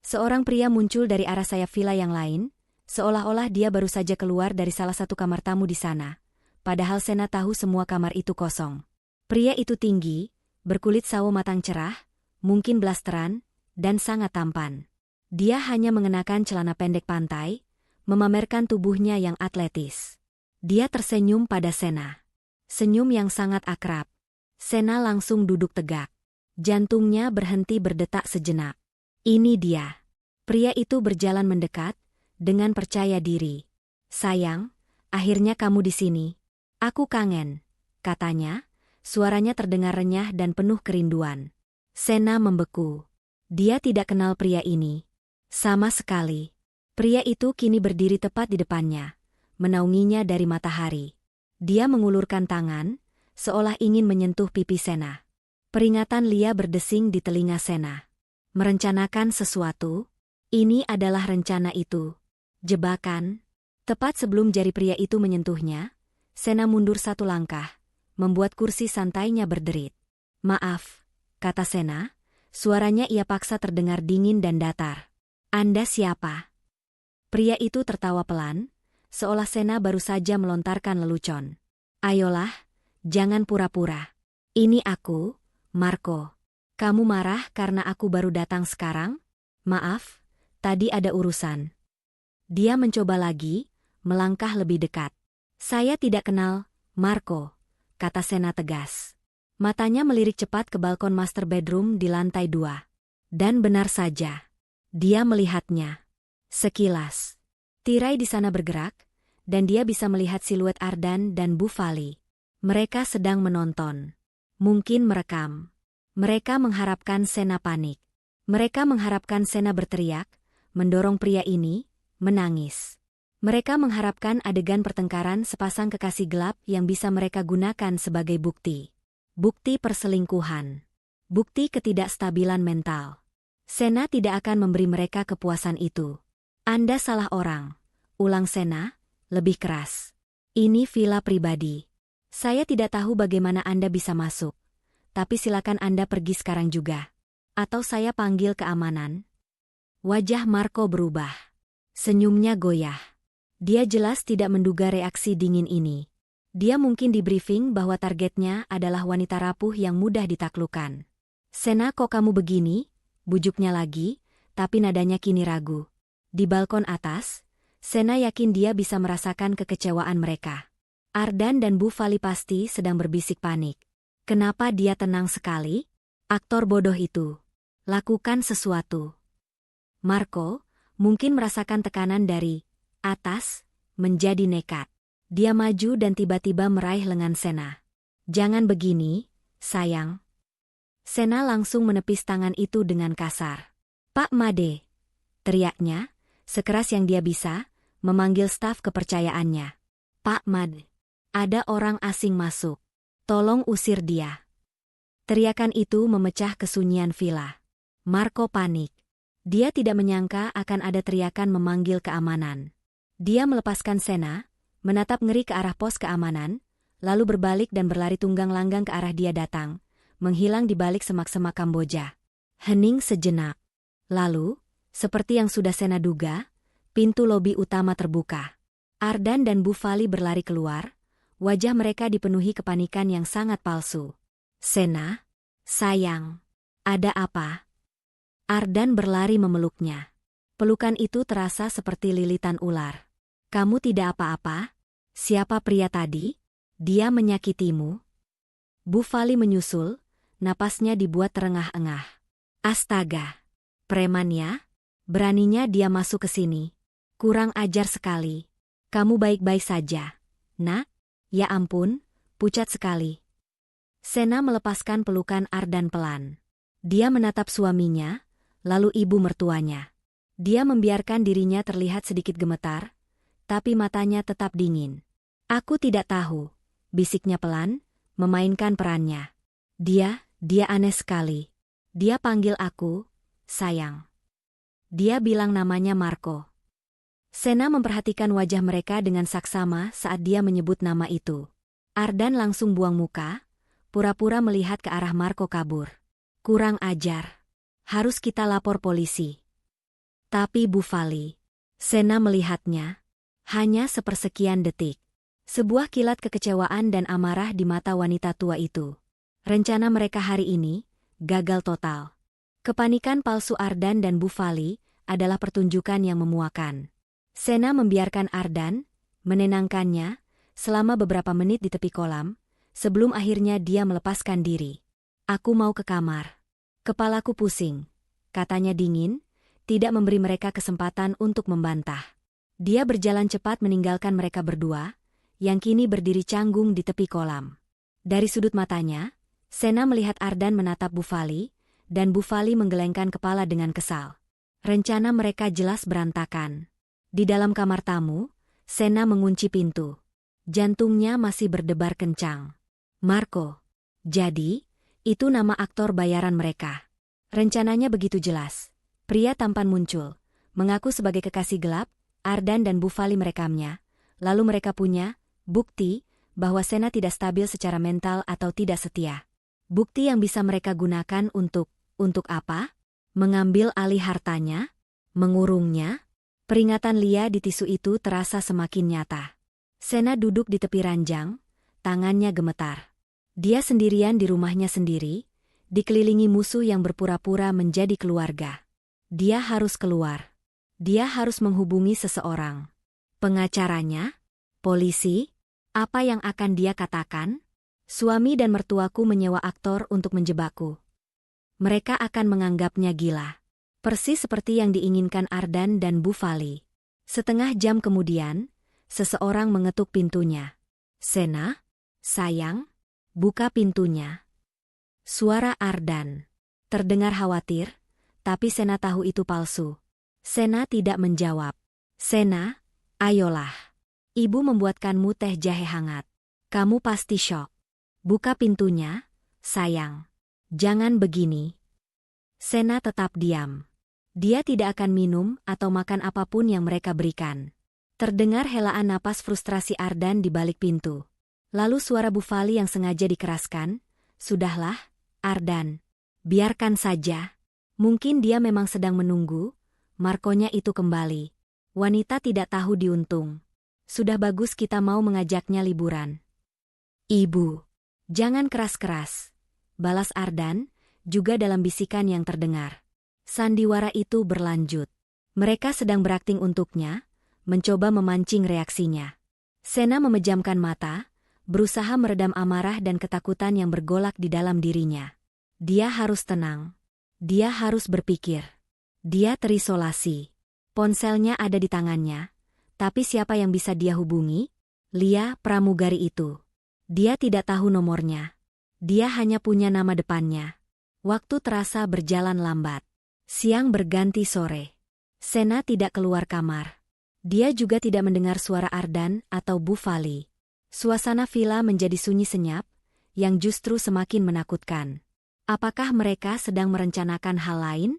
Seorang pria muncul dari arah sayap villa yang lain, seolah-olah dia baru saja keluar dari salah satu kamar tamu di sana, padahal Sena tahu semua kamar itu kosong. Pria itu tinggi, berkulit sawo matang cerah, mungkin blasteran, dan sangat tampan. Dia hanya mengenakan celana pendek pantai, memamerkan tubuhnya yang atletis. Dia tersenyum pada Sena. Senyum yang sangat akrab. Sena langsung duduk tegak. Jantungnya berhenti berdetak sejenak. Ini dia. Pria itu berjalan mendekat, dengan percaya diri. Sayang, akhirnya kamu di sini. Aku kangen, katanya, suaranya terdengar renyah dan penuh kerinduan. Sena membeku. Dia tidak kenal pria ini. Sama sekali. Pria itu kini berdiri tepat di depannya, menaunginya dari matahari. Dia mengulurkan tangan, seolah ingin menyentuh pipi Sena. Peringatan Lia berdesing di telinga Sena. Merencanakan sesuatu? Ini adalah rencana itu. Jebakan? Tepat sebelum jari pria itu menyentuhnya, Sena mundur satu langkah, membuat kursi santainya berderit. Maaf, kata Sena, suaranya ia paksa terdengar dingin dan datar. Anda siapa? Pria itu tertawa pelan, seolah Sena baru saja melontarkan lelucon. Ayolah, jangan pura-pura. Ini aku, Marco. Kamu marah karena aku baru datang sekarang? Maaf, tadi ada urusan. Dia mencoba lagi, melangkah lebih dekat. Saya tidak kenal, Marco, kata Sena tegas. Matanya melirik cepat ke balkon master bedroom di lantai 2. Dan benar saja, dia melihatnya. Sekilas, tirai di sana bergerak, dan dia bisa melihat siluet Ardan dan Bufali. Mereka sedang menonton. Mungkin merekam. Mereka mengharapkan Sena panik. Mereka mengharapkan Sena berteriak, mendorong pria ini, menangis. Mereka mengharapkan adegan pertengkaran sepasang kekasih gelap yang bisa mereka gunakan sebagai bukti. Bukti perselingkuhan. Bukti ketidakstabilan mental. Sena tidak akan memberi mereka kepuasan itu. Anda salah orang. Ulang Sena, lebih keras. Ini villa pribadi. Saya tidak tahu bagaimana Anda bisa masuk. Tapi silakan Anda pergi sekarang juga. Atau saya panggil keamanan. Wajah Marco berubah. Senyumnya goyah. Dia jelas tidak menduga reaksi dingin ini. Dia mungkin di briefing bahwa targetnya adalah wanita rapuh yang mudah ditaklukkan. Sena, kok kamu begini? Bujuknya lagi, tapi nadanya kini ragu. Di balkon atas, Sena yakin dia bisa merasakan kekecewaan mereka. Ardan dan Bu Fali pasti sedang berbisik panik. Kenapa dia tenang sekali? Aktor bodoh itu. Lakukan sesuatu. Marco mungkin merasakan tekanan dari atas, menjadi nekat. Dia maju dan tiba-tiba meraih lengan Sena. Jangan begini, sayang. Sena langsung menepis tangan itu dengan kasar. Pak Made, teriaknya, sekeras yang dia bisa, memanggil staf kepercayaannya. Pak Made, ada orang asing masuk. Tolong usir dia. Teriakan itu memecah kesunyian villa. Marco panik. Dia tidak menyangka akan ada teriakan memanggil keamanan. Dia melepaskan Sena, menatap ngeri ke arah pos keamanan, lalu berbalik dan berlari tunggang langgang ke arah dia datang, menghilang di balik semak-semak Kamboja. Hening sejenak. Lalu, seperti yang sudah Sena duga, pintu lobi utama terbuka. Ardan dan Bu Fali berlari keluar, wajah mereka dipenuhi kepanikan yang sangat palsu. Sena, sayang, ada apa? Ardan berlari memeluknya. Pelukan itu terasa seperti lilitan ular. Kamu tidak apa-apa? Siapa pria tadi? Dia menyakitimu? Bu Fali menyusul, napasnya dibuat terengah-engah. Astaga! Preman ya? Beraninya dia masuk ke sini. Kurang ajar sekali. Kamu baik-baik saja, nak? Ya ampun, pucat sekali. Sena melepaskan pelukan Ardan pelan. Dia menatap suaminya, lalu ibu mertuanya. Dia membiarkan dirinya terlihat sedikit gemetar, tapi matanya tetap dingin. Aku tidak tahu, bisiknya pelan, memainkan perannya. Dia aneh sekali. Dia panggil aku, sayang. Dia bilang namanya Marco. Sena memperhatikan wajah mereka dengan saksama saat dia menyebut nama itu. Ardan langsung buang muka, pura-pura melihat ke arah Marco kabur. Kurang ajar. Harus kita lapor polisi. Tapi Bu Fali. Sena melihatnya. Hanya sepersekian detik. Sebuah kilat kekecewaan dan amarah di mata wanita tua itu. Rencana mereka hari ini gagal total. Kepanikan palsu Ardan dan Bu Fali adalah pertunjukan yang memuakan. Sena membiarkan Ardan, menenangkannya, selama beberapa menit di tepi kolam, sebelum akhirnya dia melepaskan diri. Aku mau ke kamar. Kepalaku pusing, katanya dingin, tidak memberi mereka kesempatan untuk membantah. Dia berjalan cepat meninggalkan mereka berdua, yang kini berdiri canggung di tepi kolam. Dari sudut matanya, Sena melihat Ardan menatap Bu Fali, dan Bu Fali menggelengkan kepala dengan kesal. Rencana mereka jelas berantakan. Di dalam kamar tamu, Sena mengunci pintu. Jantungnya masih berdebar kencang. Marco. Jadi, itu nama aktor bayaran mereka. Rencananya begitu jelas. Pria tampan muncul, mengaku sebagai kekasih gelap. Ardan dan Bu Fali merekamnya, lalu mereka punya bukti bahwa Sena tidak stabil secara mental atau tidak setia. Bukti yang bisa mereka gunakan untuk apa? Mengambil alih hartanya? Mengurungnya? Peringatan Lia di tisu itu terasa semakin nyata. Sena duduk di tepi ranjang, tangannya gemetar. Dia sendirian di rumahnya sendiri, dikelilingi musuh yang berpura-pura menjadi keluarga. Dia harus keluar. Dia harus menghubungi seseorang. Pengacaranya? Polisi? Apa yang akan dia katakan? Suami dan mertuaku menyewa aktor untuk menjebakku. Mereka akan menganggapnya gila. Persis seperti yang diinginkan Ardan dan Bu Fali. Setengah jam kemudian, seseorang mengetuk pintunya. Sena? Sayang? Buka pintunya. Suara Ardan. Terdengar khawatir, tapi Sena tahu itu palsu. Sena tidak menjawab. Sena, Ayolah. Ibu membuatkanmu teh jahe hangat. Kamu pasti syok. Buka pintunya, sayang. Jangan begini. Sena tetap diam. Dia tidak akan minum atau makan apapun yang mereka berikan. Terdengar helaan napas frustrasi Ardan di balik pintu. Lalu suara Bu Fali yang sengaja dikeraskan, "Sudahlah, Ardan. Biarkan saja. Mungkin dia memang sedang menunggu Markonya itu kembali. Wanita tidak tahu diuntung. Sudah bagus kita mau mengajaknya liburan." "Ibu, jangan keras-keras," balas Ardan, juga dalam bisikan yang terdengar. Sandiwara itu berlanjut. Mereka sedang berakting untuknya, mencoba memancing reaksinya. Sena memejamkan mata, berusaha meredam amarah dan ketakutan yang bergolak di dalam dirinya. Dia harus tenang. Dia harus berpikir. Dia terisolasi. Ponselnya ada di tangannya, tapi siapa yang bisa dia hubungi? Lia, pramugari itu. Dia tidak tahu nomornya. Dia hanya punya nama depannya. Waktu terasa berjalan lambat. Siang berganti sore. Sena tidak keluar kamar. Dia juga tidak mendengar suara Ardan atau Bu Fali. Suasana villa menjadi sunyi senyap, yang justru semakin menakutkan. Apakah mereka sedang merencanakan hal lain?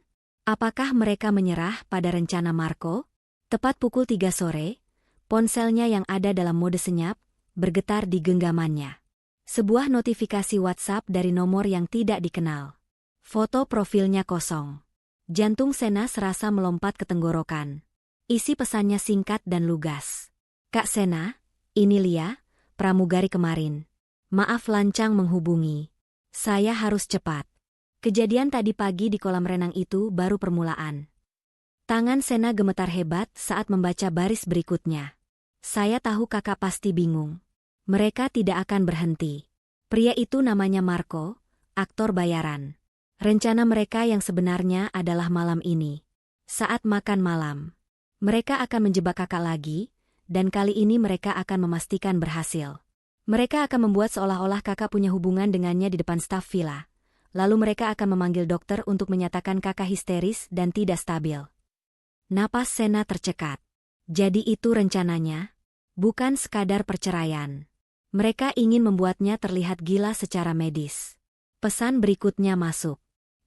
Apakah mereka menyerah pada rencana Marco? Tepat pukul 3 sore, ponselnya yang ada dalam mode senyap, bergetar di genggamannya. Sebuah notifikasi WhatsApp dari nomor yang tidak dikenal. Foto profilnya kosong. Jantung Sena serasa melompat ke tenggorokan. Isi pesannya singkat dan lugas. "Kak Sena, ini Lia, pramugari kemarin. Maaf lancang menghubungi. Saya harus cepat. Kejadian tadi pagi di kolam renang itu baru permulaan." Tangan Sena gemetar hebat saat membaca baris berikutnya. "Saya tahu kakak pasti bingung. Mereka tidak akan berhenti. Pria itu namanya Marco, aktor bayaran. Rencana mereka yang sebenarnya adalah malam ini. Saat makan malam. Mereka akan menjebak kakak lagi, dan kali ini mereka akan memastikan berhasil. Mereka akan membuat seolah-olah kakak punya hubungan dengannya di depan staf villa. Lalu mereka akan memanggil dokter untuk menyatakan kakak histeris dan tidak stabil." Napas Sena tercekat. Jadi itu rencananya? Bukan sekadar perceraian. Mereka ingin membuatnya terlihat gila secara medis. Pesan berikutnya masuk.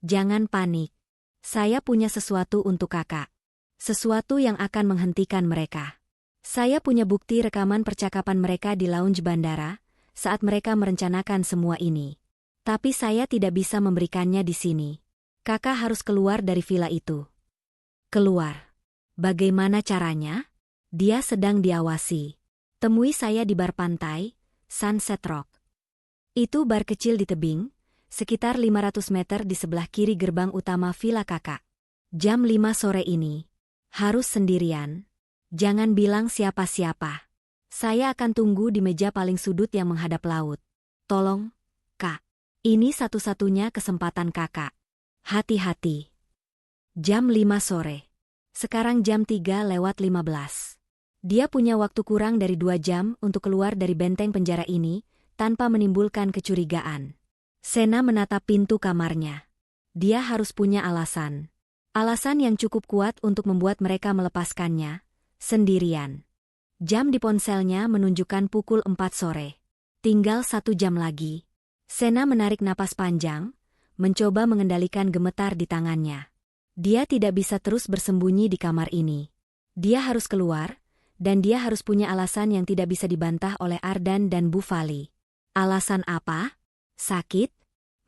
"Jangan panik. Saya punya sesuatu untuk kakak. Sesuatu yang akan menghentikan mereka. Saya punya bukti rekaman percakapan mereka di lounge bandara saat mereka merencanakan semua ini. Tapi saya tidak bisa memberikannya di sini. Kakak harus keluar dari villa itu." "Keluar? Bagaimana caranya?" "Dia sedang diawasi. Temui saya di bar pantai, Sunset Rock. Itu bar kecil di tebing, sekitar 500 meter di sebelah kiri gerbang utama villa kakak. Jam 5 sore ini. Harus sendirian. Jangan bilang siapa-siapa. Saya akan tunggu di meja paling sudut yang menghadap laut. Tolong, Kak. Ini satu-satunya kesempatan kakak. Hati-hati." Jam 5 sore. Sekarang jam 3:15. Dia punya waktu kurang dari 2 jam untuk keluar dari benteng penjara ini, tanpa menimbulkan kecurigaan. Sena menatap pintu kamarnya. Dia harus punya alasan. Alasan yang cukup kuat untuk membuat mereka melepaskannya, sendirian. Jam di ponselnya menunjukkan pukul 4 sore. Tinggal 1 jam lagi. Sena menarik napas panjang, mencoba mengendalikan gemetar di tangannya. Dia tidak bisa terus bersembunyi di kamar ini. Dia harus keluar, dan dia harus punya alasan yang tidak bisa dibantah oleh Ardan dan Bu Fali. Alasan apa? Sakit?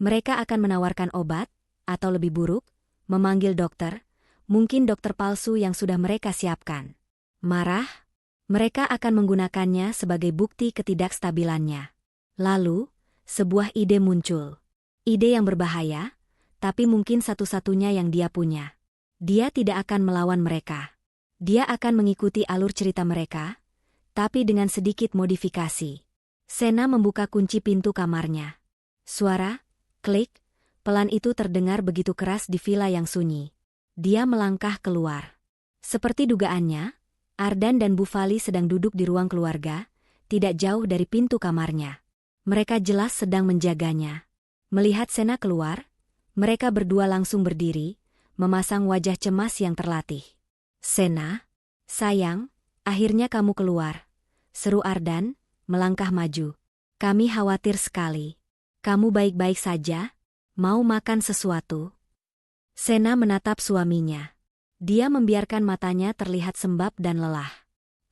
Mereka akan menawarkan obat, atau lebih buruk, memanggil dokter, mungkin dokter palsu yang sudah mereka siapkan. Marah? Mereka akan menggunakannya sebagai bukti ketidakstabilannya. Lalu, sebuah ide muncul. Ide yang berbahaya, tapi mungkin satu-satunya yang dia punya. Dia tidak akan melawan mereka. Dia akan mengikuti alur cerita mereka, tapi dengan sedikit modifikasi. Sena membuka kunci pintu kamarnya. Suara, klik, pelan itu terdengar begitu keras di villa yang sunyi. Dia melangkah keluar. Seperti dugaannya, Ardan dan Bu Fali sedang duduk di ruang keluarga, tidak jauh dari pintu kamarnya. Mereka jelas sedang menjaganya. Melihat Sena keluar, mereka berdua langsung berdiri, memasang wajah cemas yang terlatih. "Sena, sayang, Akhirnya kamu keluar, seru Ardan, melangkah maju. Kami khawatir sekali. Kamu baik-baik saja? Mau makan sesuatu? Sena menatap suaminya. Dia membiarkan matanya terlihat sembab dan lelah.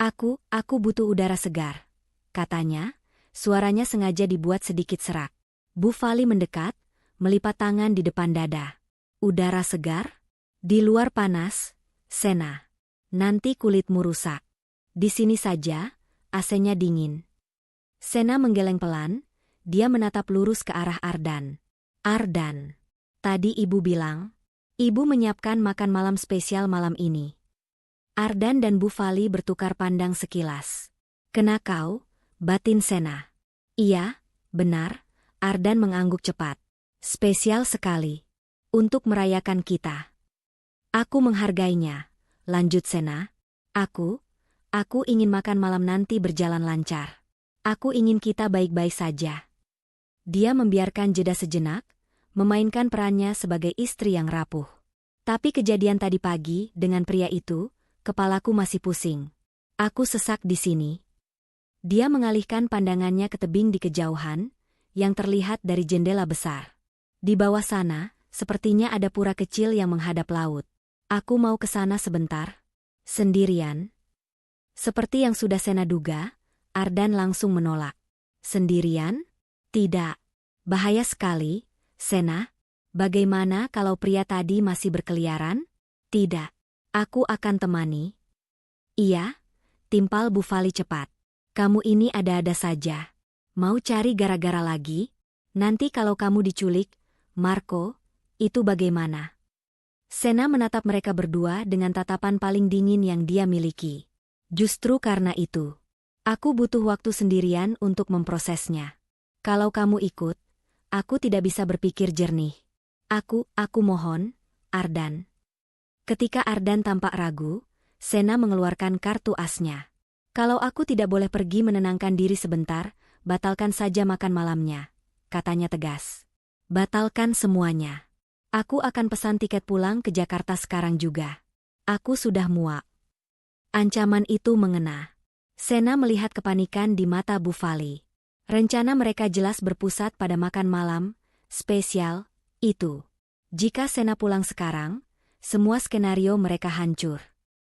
Aku butuh udara segar, katanya, suaranya sengaja dibuat sedikit serak. Bu Fali mendekat, melipat tangan di depan dada. Udara segar? Di luar panas, Sena. Nanti kulitmu rusak. Di sini saja, AC-nya dingin. Sena menggeleng pelan, dia menatap lurus ke arah Ardan. Ardan, tadi ibu bilang, ibu menyiapkan makan malam spesial malam ini. Ardan dan Bu Fali bertukar pandang sekilas. Kena kau, batin Sena. Iya, benar, Ardan mengangguk cepat. Spesial sekali. Untuk merayakan kita. Aku menghargainya, lanjut Sena. Aku ingin makan malam nanti berjalan lancar. Aku ingin kita baik-baik saja. Dia membiarkan jeda sejenak, memainkan perannya sebagai istri yang rapuh. Tapi kejadian tadi pagi dengan pria itu, kepalaku masih pusing. Aku sesak di sini. Dia mengalihkan pandangannya ke tebing di kejauhan, yang terlihat dari jendela besar. Di bawah sana, sepertinya ada pura kecil yang menghadap laut. Aku mau ke sana sebentar. Sendirian? Seperti yang sudah Sena duga, Ardan langsung menolak. Sendirian? Tidak. Bahaya sekali, Sena. Bagaimana kalau pria tadi masih berkeliaran? Tidak. Aku akan temani. Iya, timpal Bu Fali cepat. Kamu ini ada-ada saja. Mau cari gara-gara lagi? Nanti kalau kamu diculik, Marco, itu bagaimana? Sena menatap mereka berdua dengan tatapan paling dingin yang dia miliki. Justru karena itu, aku butuh waktu sendirian untuk memprosesnya. Kalau kamu ikut, aku tidak bisa berpikir jernih. Aku mohon, Ardan. Ketika Ardan tampak ragu, Sena mengeluarkan kartu asnya. Kalau aku tidak boleh pergi menenangkan diri sebentar, batalkan saja makan malamnya, katanya tegas. Batalkan semuanya. Aku akan pesan tiket pulang ke Jakarta sekarang juga. Aku sudah muak. Ancaman itu mengena. Sena melihat kepanikan di mata Bu Fali. Rencana mereka jelas berpusat pada makan malam spesial itu. Jika Sena pulang sekarang, semua skenario mereka hancur.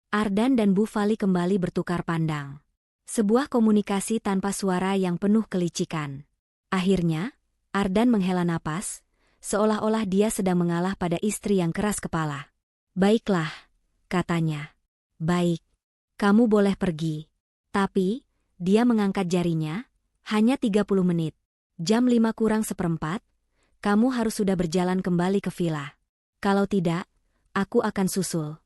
Ardan dan Bu Fali kembali bertukar pandang. Sebuah komunikasi tanpa suara yang penuh kelicikan. Akhirnya, Ardan menghela napas, seolah-olah dia sedang mengalah pada istri yang keras kepala. Baiklah, katanya. Baik, kamu boleh pergi. Tapi, dia mengangkat jarinya, hanya 30 menit. Jam 5 kurang seperempat, kamu harus sudah berjalan kembali ke villa. Kalau tidak, aku akan susul.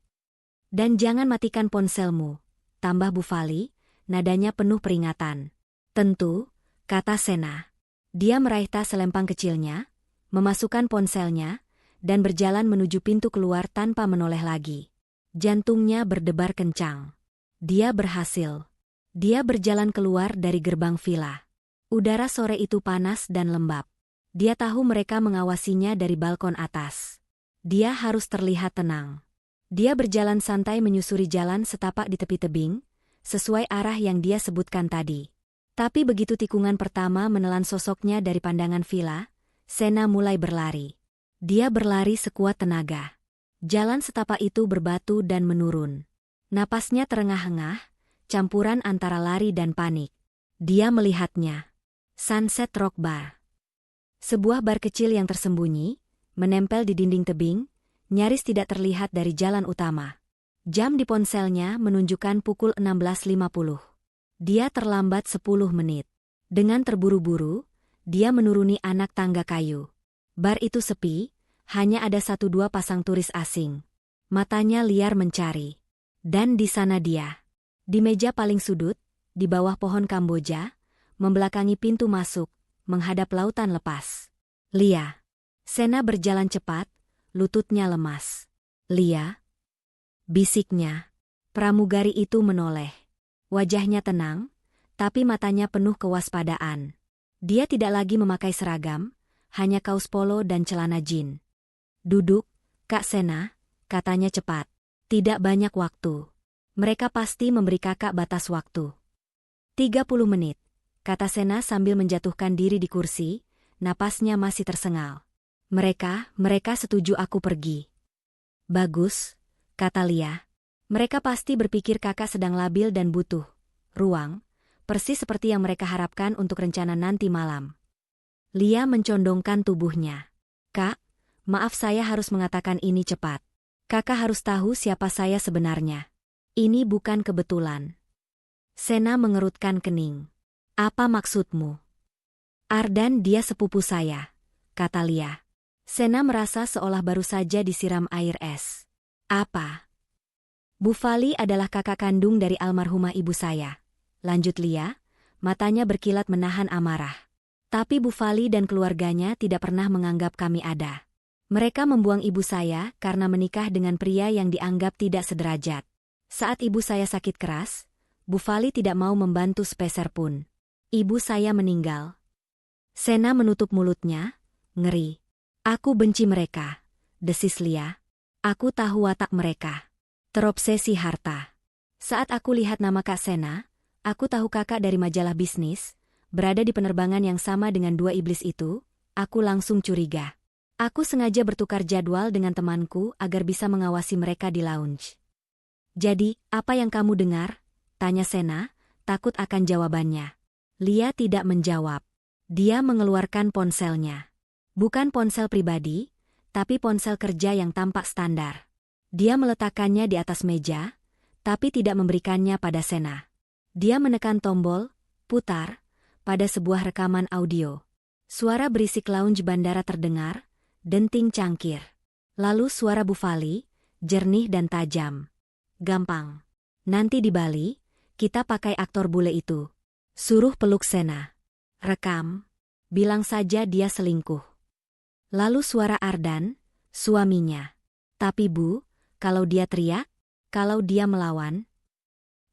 Dan jangan matikan ponselmu, tambah Bu Fali, nadanya penuh peringatan. Tentu, kata Sena. Dia meraih tas selempang kecilnya, memasukkan ponselnya, dan berjalan menuju pintu keluar tanpa menoleh lagi. Jantungnya berdebar kencang. Dia berhasil. Dia berjalan keluar dari gerbang villa. Udara sore itu panas dan lembab. Dia tahu mereka mengawasinya dari balkon atas. Dia harus terlihat tenang. Dia berjalan santai menyusuri jalan setapak di tepi tebing, sesuai arah yang dia sebutkan tadi. Tapi begitu tikungan pertama menelan sosoknya dari pandangan villa, Sena mulai berlari. Dia berlari sekuat tenaga. Jalan setapak itu berbatu dan menurun. Napasnya terengah-engah, campuran antara lari dan panik. Dia melihatnya. Sunset Rock Bar. Sebuah bar kecil yang tersembunyi, menempel di dinding tebing, nyaris tidak terlihat dari jalan utama. Jam di ponselnya menunjukkan pukul 16.50. Dia terlambat 10 menit. Dengan terburu-buru, dia menuruni anak tangga kayu. Bar itu sepi, hanya ada 1-2 pasang turis asing. Matanya liar mencari. Dan di sana dia. Di meja paling sudut, di bawah pohon Kamboja, membelakangi pintu masuk, menghadap lautan lepas. Lia. Sena berjalan cepat, lututnya lemas. Lia. Bisiknya. Pramugari itu menoleh. Wajahnya tenang, tapi matanya penuh kewaspadaan. Dia tidak lagi memakai seragam, hanya kaos polo dan celana jin. Duduk, Kak Sena, katanya cepat. Tidak banyak waktu. Mereka pasti memberi kakak batas waktu. 30 menit, kata Sena sambil menjatuhkan diri di kursi, napasnya masih tersengal. Mereka setuju aku pergi. Bagus, kata Lia. Mereka pasti berpikir kakak sedang labil dan butuh ruang, persis seperti yang mereka harapkan untuk rencana nanti malam. Lia mencondongkan tubuhnya. Kak, maaf saya harus mengatakan ini cepat. Kakak harus tahu siapa saya sebenarnya. Ini bukan kebetulan. Sena mengerutkan kening. Apa maksudmu? Ardan dia sepupu saya, kata Lia. Sena merasa seolah baru saja disiram air es. Apa? Bu Fali adalah kakak kandung dari almarhumah ibu saya. Lanjut Lia, matanya berkilat menahan amarah. Tapi Bu Fali dan keluarganya tidak pernah menganggap kami ada. Mereka membuang ibu saya karena menikah dengan pria yang dianggap tidak sederajat. Saat ibu saya sakit keras, Bu Fali tidak mau membantu sepeser pun. Ibu saya meninggal. Sena menutup mulutnya, ngeri. Aku benci mereka, desis Lia. Aku tahu watak mereka. Terobsesi harta. Saat aku lihat nama Kak Sena, aku tahu kakak dari majalah bisnis, berada di penerbangan yang sama dengan dua iblis itu, aku langsung curiga. Aku sengaja bertukar jadwal dengan temanku agar bisa mengawasi mereka di lounge. Jadi, apa yang kamu dengar? Tanya Sena, takut akan jawabannya. Lia tidak menjawab. Dia mengeluarkan ponselnya. Bukan ponsel pribadi, tapi ponsel kerja yang tampak standar. Dia meletakkannya di atas meja, tapi tidak memberikannya pada Sena. Dia menekan tombol, putar, pada sebuah rekaman audio. Suara berisik lounge bandara terdengar, denting cangkir. Lalu suara Bu Fali, jernih dan tajam. Gampang. Nanti di Bali, kita pakai aktor bule itu. Suruh peluk Sena. Rekam. Bilang saja dia selingkuh. Lalu suara Ardan, suaminya. Tapi Bu, kalau dia teriak, kalau dia melawan.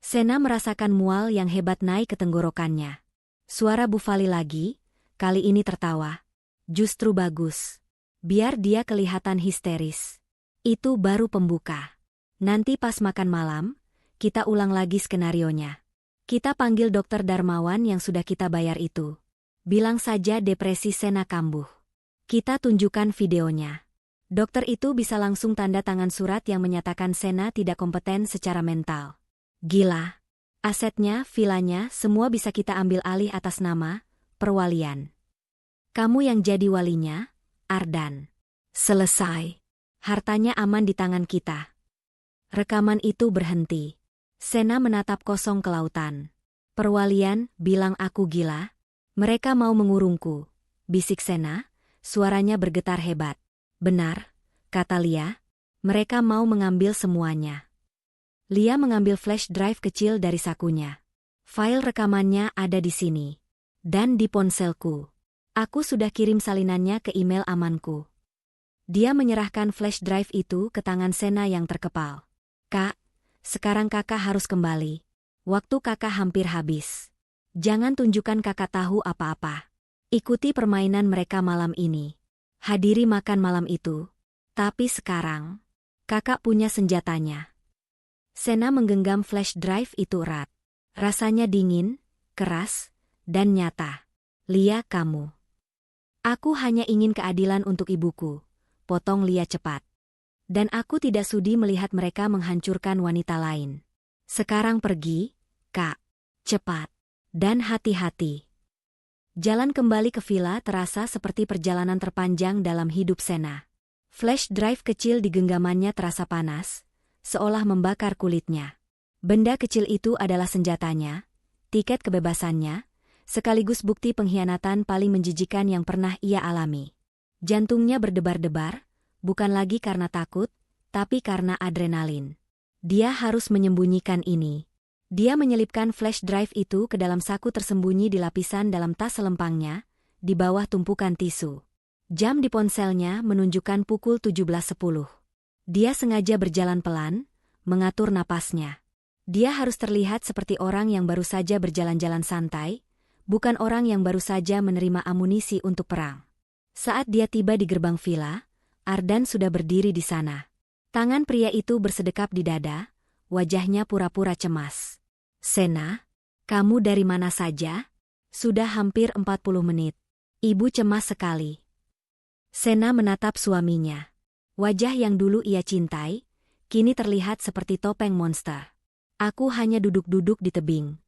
Sena merasakan mual yang hebat naik ke tenggorokannya. Suara Bu Fali lagi, kali ini tertawa. Justru bagus. Biar dia kelihatan histeris. Itu baru pembuka. Nanti pas makan malam, kita ulang lagi skenarionya. Kita panggil dokter Darmawan yang sudah kita bayar itu. Bilang saja depresi Sena kambuh. Kita tunjukkan videonya. Dokter itu bisa langsung tanda tangan surat yang menyatakan Sena tidak kompeten secara mental. Gila. Asetnya, vilanya, semua bisa kita ambil alih atas nama perwalian. Kamu yang jadi walinya, Ardan. Selesai. Hartanya aman di tangan kita. Rekaman itu berhenti. Sena menatap kosong ke lautan. Perwalian, bilang aku gila. Mereka mau mengurungku. Bisik Sena, suaranya bergetar hebat. Benar, kata Lia. Mereka mau mengambil semuanya. Lia mengambil flash drive kecil dari sakunya. File rekamannya ada di sini. Dan di ponselku. Aku sudah kirim salinannya ke email amanku. Dia menyerahkan flash drive itu ke tangan Sena yang terkepal. Kak, sekarang kakak harus kembali. Waktu kakak hampir habis. Jangan tunjukkan kakak tahu apa-apa. Ikuti permainan mereka malam ini. Hadiri makan malam itu. Tapi sekarang, kakak punya senjatanya. Sena menggenggam flash drive itu erat. Rasanya dingin, keras, dan nyata. Lia, kamu. Aku hanya ingin keadilan untuk ibuku, potong Lia cepat. Dan aku tidak sudi melihat mereka menghancurkan wanita lain. Sekarang pergi, Kak. Cepat. Dan hati-hati. Jalan kembali ke villa terasa seperti perjalanan terpanjang dalam hidup Sena. Flash drive kecil di genggamannya terasa panas, seolah membakar kulitnya. Benda kecil itu adalah senjatanya, tiket kebebasannya, sekaligus bukti pengkhianatan paling menjijikan yang pernah ia alami. Jantungnya berdebar-debar, bukan lagi karena takut, tapi karena adrenalin. Dia harus menyembunyikan ini. Dia menyelipkan flash drive itu ke dalam saku tersembunyi di lapisan dalam tas selempangnya, di bawah tumpukan tisu. Jam di ponselnya menunjukkan pukul 17.10. Dia sengaja berjalan pelan, mengatur napasnya. Dia harus terlihat seperti orang yang baru saja berjalan-jalan santai, bukan orang yang baru saja menerima amunisi untuk perang. Saat dia tiba di gerbang villa, Ardan sudah berdiri di sana. Tangan pria itu bersedekap di dada, wajahnya pura-pura cemas. Sena, kamu dari mana saja? Sudah hampir 40 menit. Ibu cemas sekali. Sena menatap suaminya. Wajah yang dulu ia cintai, kini terlihat seperti topeng monster. Aku hanya duduk-duduk di tebing.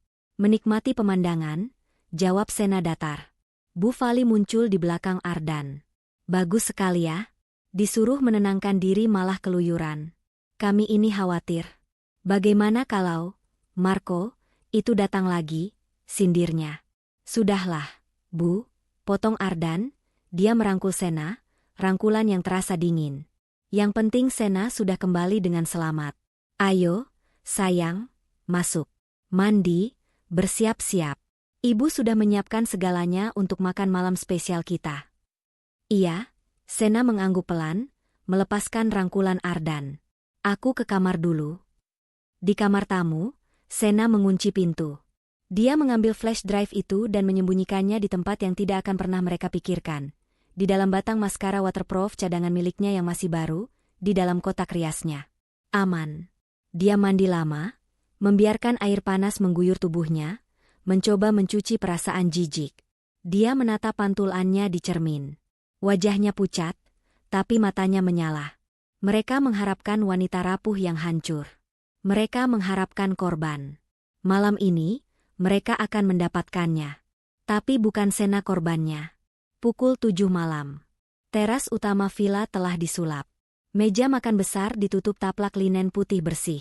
Menikmati pemandangan, jawab Sena datar. Bu Fali muncul di belakang Ardan. Bagus sekali ya. Disuruh menenangkan diri malah keluyuran. Kami ini khawatir. Bagaimana kalau, Marco, itu datang lagi, sindirnya. Sudahlah, Bu, potong Ardan, dia merangkul Sena, rangkulan yang terasa dingin. Yang penting Sena sudah kembali dengan selamat. Ayo, sayang, masuk. Mandi, bersiap-siap. Ibu sudah menyiapkan segalanya untuk makan malam spesial kita. Iya, Sena mengangguk pelan, melepaskan rangkulan Ardan. Aku ke kamar dulu. Di kamar tamu, Sena mengunci pintu. Dia mengambil flash drive itu dan menyembunyikannya di tempat yang tidak akan pernah mereka pikirkan. Di dalam batang maskara waterproof cadangan miliknya yang masih baru, di dalam kotak riasnya. Aman. Dia mandi lama, membiarkan air panas mengguyur tubuhnya, mencoba mencuci perasaan jijik. Dia menatap pantulannya di cermin. Wajahnya pucat, tapi matanya menyala. Mereka mengharapkan wanita rapuh yang hancur. Mereka mengharapkan korban. Malam ini, mereka akan mendapatkannya. Tapi bukan Sena korbannya. Pukul 7 malam. Teras utama villa telah disulap. Meja makan besar ditutup taplak linen putih bersih.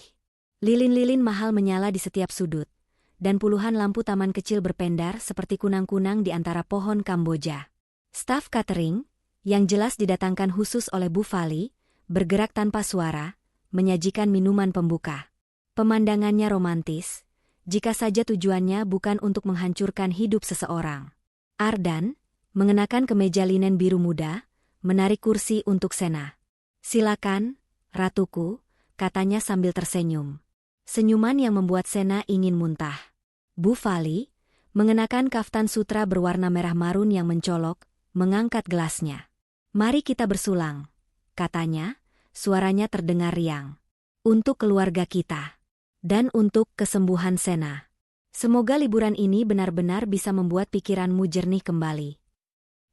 Lilin-lilin mahal menyala di setiap sudut. Dan puluhan lampu taman kecil berpendar seperti kunang-kunang di antara pohon Kamboja. Staf catering, yang jelas didatangkan khusus oleh Bu Fali, bergerak tanpa suara, menyajikan minuman pembuka. Pemandangannya romantis, jika saja tujuannya bukan untuk menghancurkan hidup seseorang. Ardan, mengenakan kemeja linen biru muda, menarik kursi untuk Sena. Silakan, ratuku, katanya sambil tersenyum. Senyuman yang membuat Sena ingin muntah. Bu Fali, mengenakan kaftan sutra berwarna merah marun yang mencolok, mengangkat gelasnya. Mari kita bersulang, katanya, suaranya terdengar riang. Untuk keluarga kita. Dan untuk kesembuhan Sena. Semoga liburan ini benar-benar bisa membuat pikiranmu jernih kembali.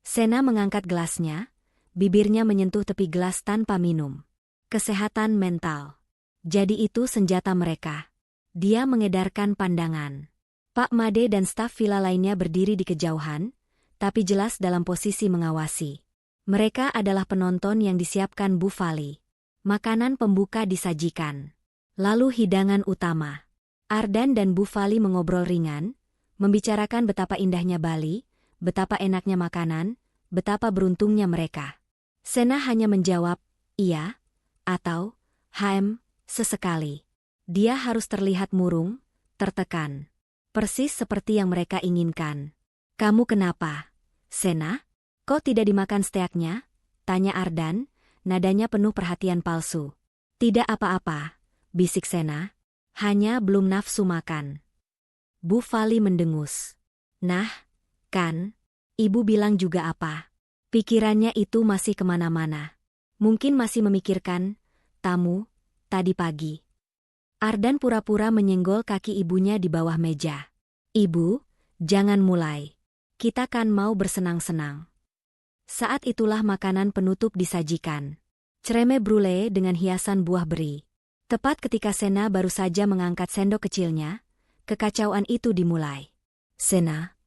Sena mengangkat gelasnya, bibirnya menyentuh tepi gelas tanpa minum. Kesehatan mental. Jadi itu senjata mereka. Dia mengedarkan pandangan. Pak Made dan staf villa lainnya berdiri di kejauhan, tapi jelas dalam posisi mengawasi. Mereka adalah penonton yang disiapkan Bu Fali. Makanan pembuka disajikan. Lalu hidangan utama. Ardan dan Bu Fali mengobrol ringan, membicarakan betapa indahnya Bali, betapa enaknya makanan, betapa beruntungnya mereka. Sena hanya menjawab, iya, atau, sesekali. Dia harus terlihat murung, tertekan. Persis seperti yang mereka inginkan. Kamu kenapa, Sena? Kok tidak dimakan steaknya? Tanya Ardan, nadanya penuh perhatian palsu. Tidak apa-apa, bisik Sena. Hanya belum nafsu makan. Bu Fali mendengus. Nah, kan, ibu bilang juga apa? Pikirannya itu masih kemana-mana. Mungkin masih memikirkan, tamu, tadi pagi. Ardan pura-pura menyenggol kaki ibunya di bawah meja. Ibu, jangan mulai. Kita kan mau bersenang-senang. Saat itulah makanan penutup disajikan. Creme brulee dengan hiasan buah beri. Tepat ketika Sena baru saja mengangkat sendok kecilnya, kekacauan itu dimulai. Sena.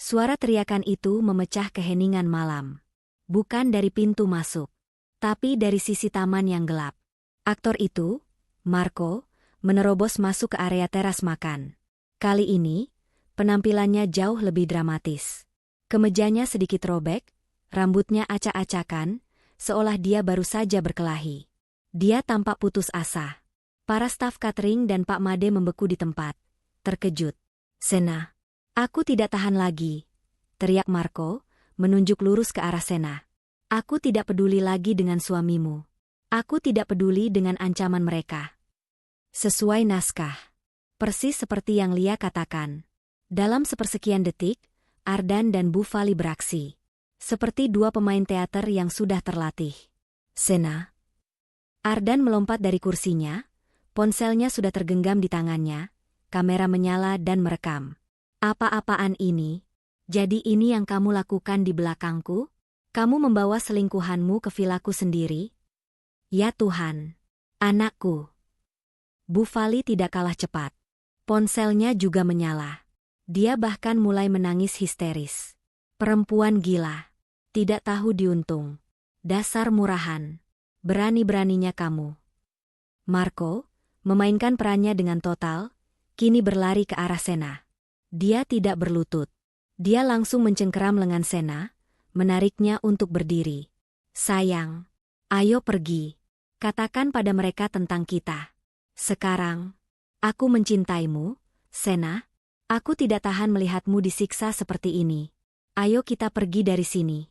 Suara teriakan itu memecah keheningan malam. Bukan dari pintu masuk, tapi dari sisi taman yang gelap. Aktor itu, Marco, menerobos masuk ke area teras makan. Kali ini, penampilannya jauh lebih dramatis. Kemejanya sedikit robek, rambutnya acak-acakan, seolah dia baru saja berkelahi. Dia tampak putus asa. Para staf catering dan Pak Made membeku di tempat. Terkejut. Sena. Aku tidak tahan lagi. Teriak Marco, menunjuk lurus ke arah Sena. Aku tidak peduli lagi dengan suamimu. Aku tidak peduli dengan ancaman mereka. Sesuai naskah. Persis seperti yang Lia katakan. Dalam sepersekian detik, Ardan dan Bu Fali beraksi. Seperti dua pemain teater yang sudah terlatih. Sena. Ardan melompat dari kursinya, Ponselnya sudah tergenggam di tangannya, kamera menyala dan merekam. Apa-apaan ini? Jadi ini yang kamu lakukan di belakangku? Kamu membawa selingkuhanmu ke vilaku sendiri? Ya Tuhan. Anakku. Bu Fali tidak kalah cepat. Ponselnya juga menyala. Dia bahkan mulai menangis histeris. Perempuan gila. Tidak tahu diuntung. Dasar murahan. Berani-beraninya kamu. Marco, memainkan perannya dengan total, kini berlari ke arah Sena. Dia tidak berlutut. Dia langsung mencengkeram lengan Sena, menariknya untuk berdiri. Sayang, ayo pergi. Katakan pada mereka tentang kita. Sekarang, aku mencintaimu, Sena. Aku tidak tahan melihatmu disiksa seperti ini. Ayo kita pergi dari sini.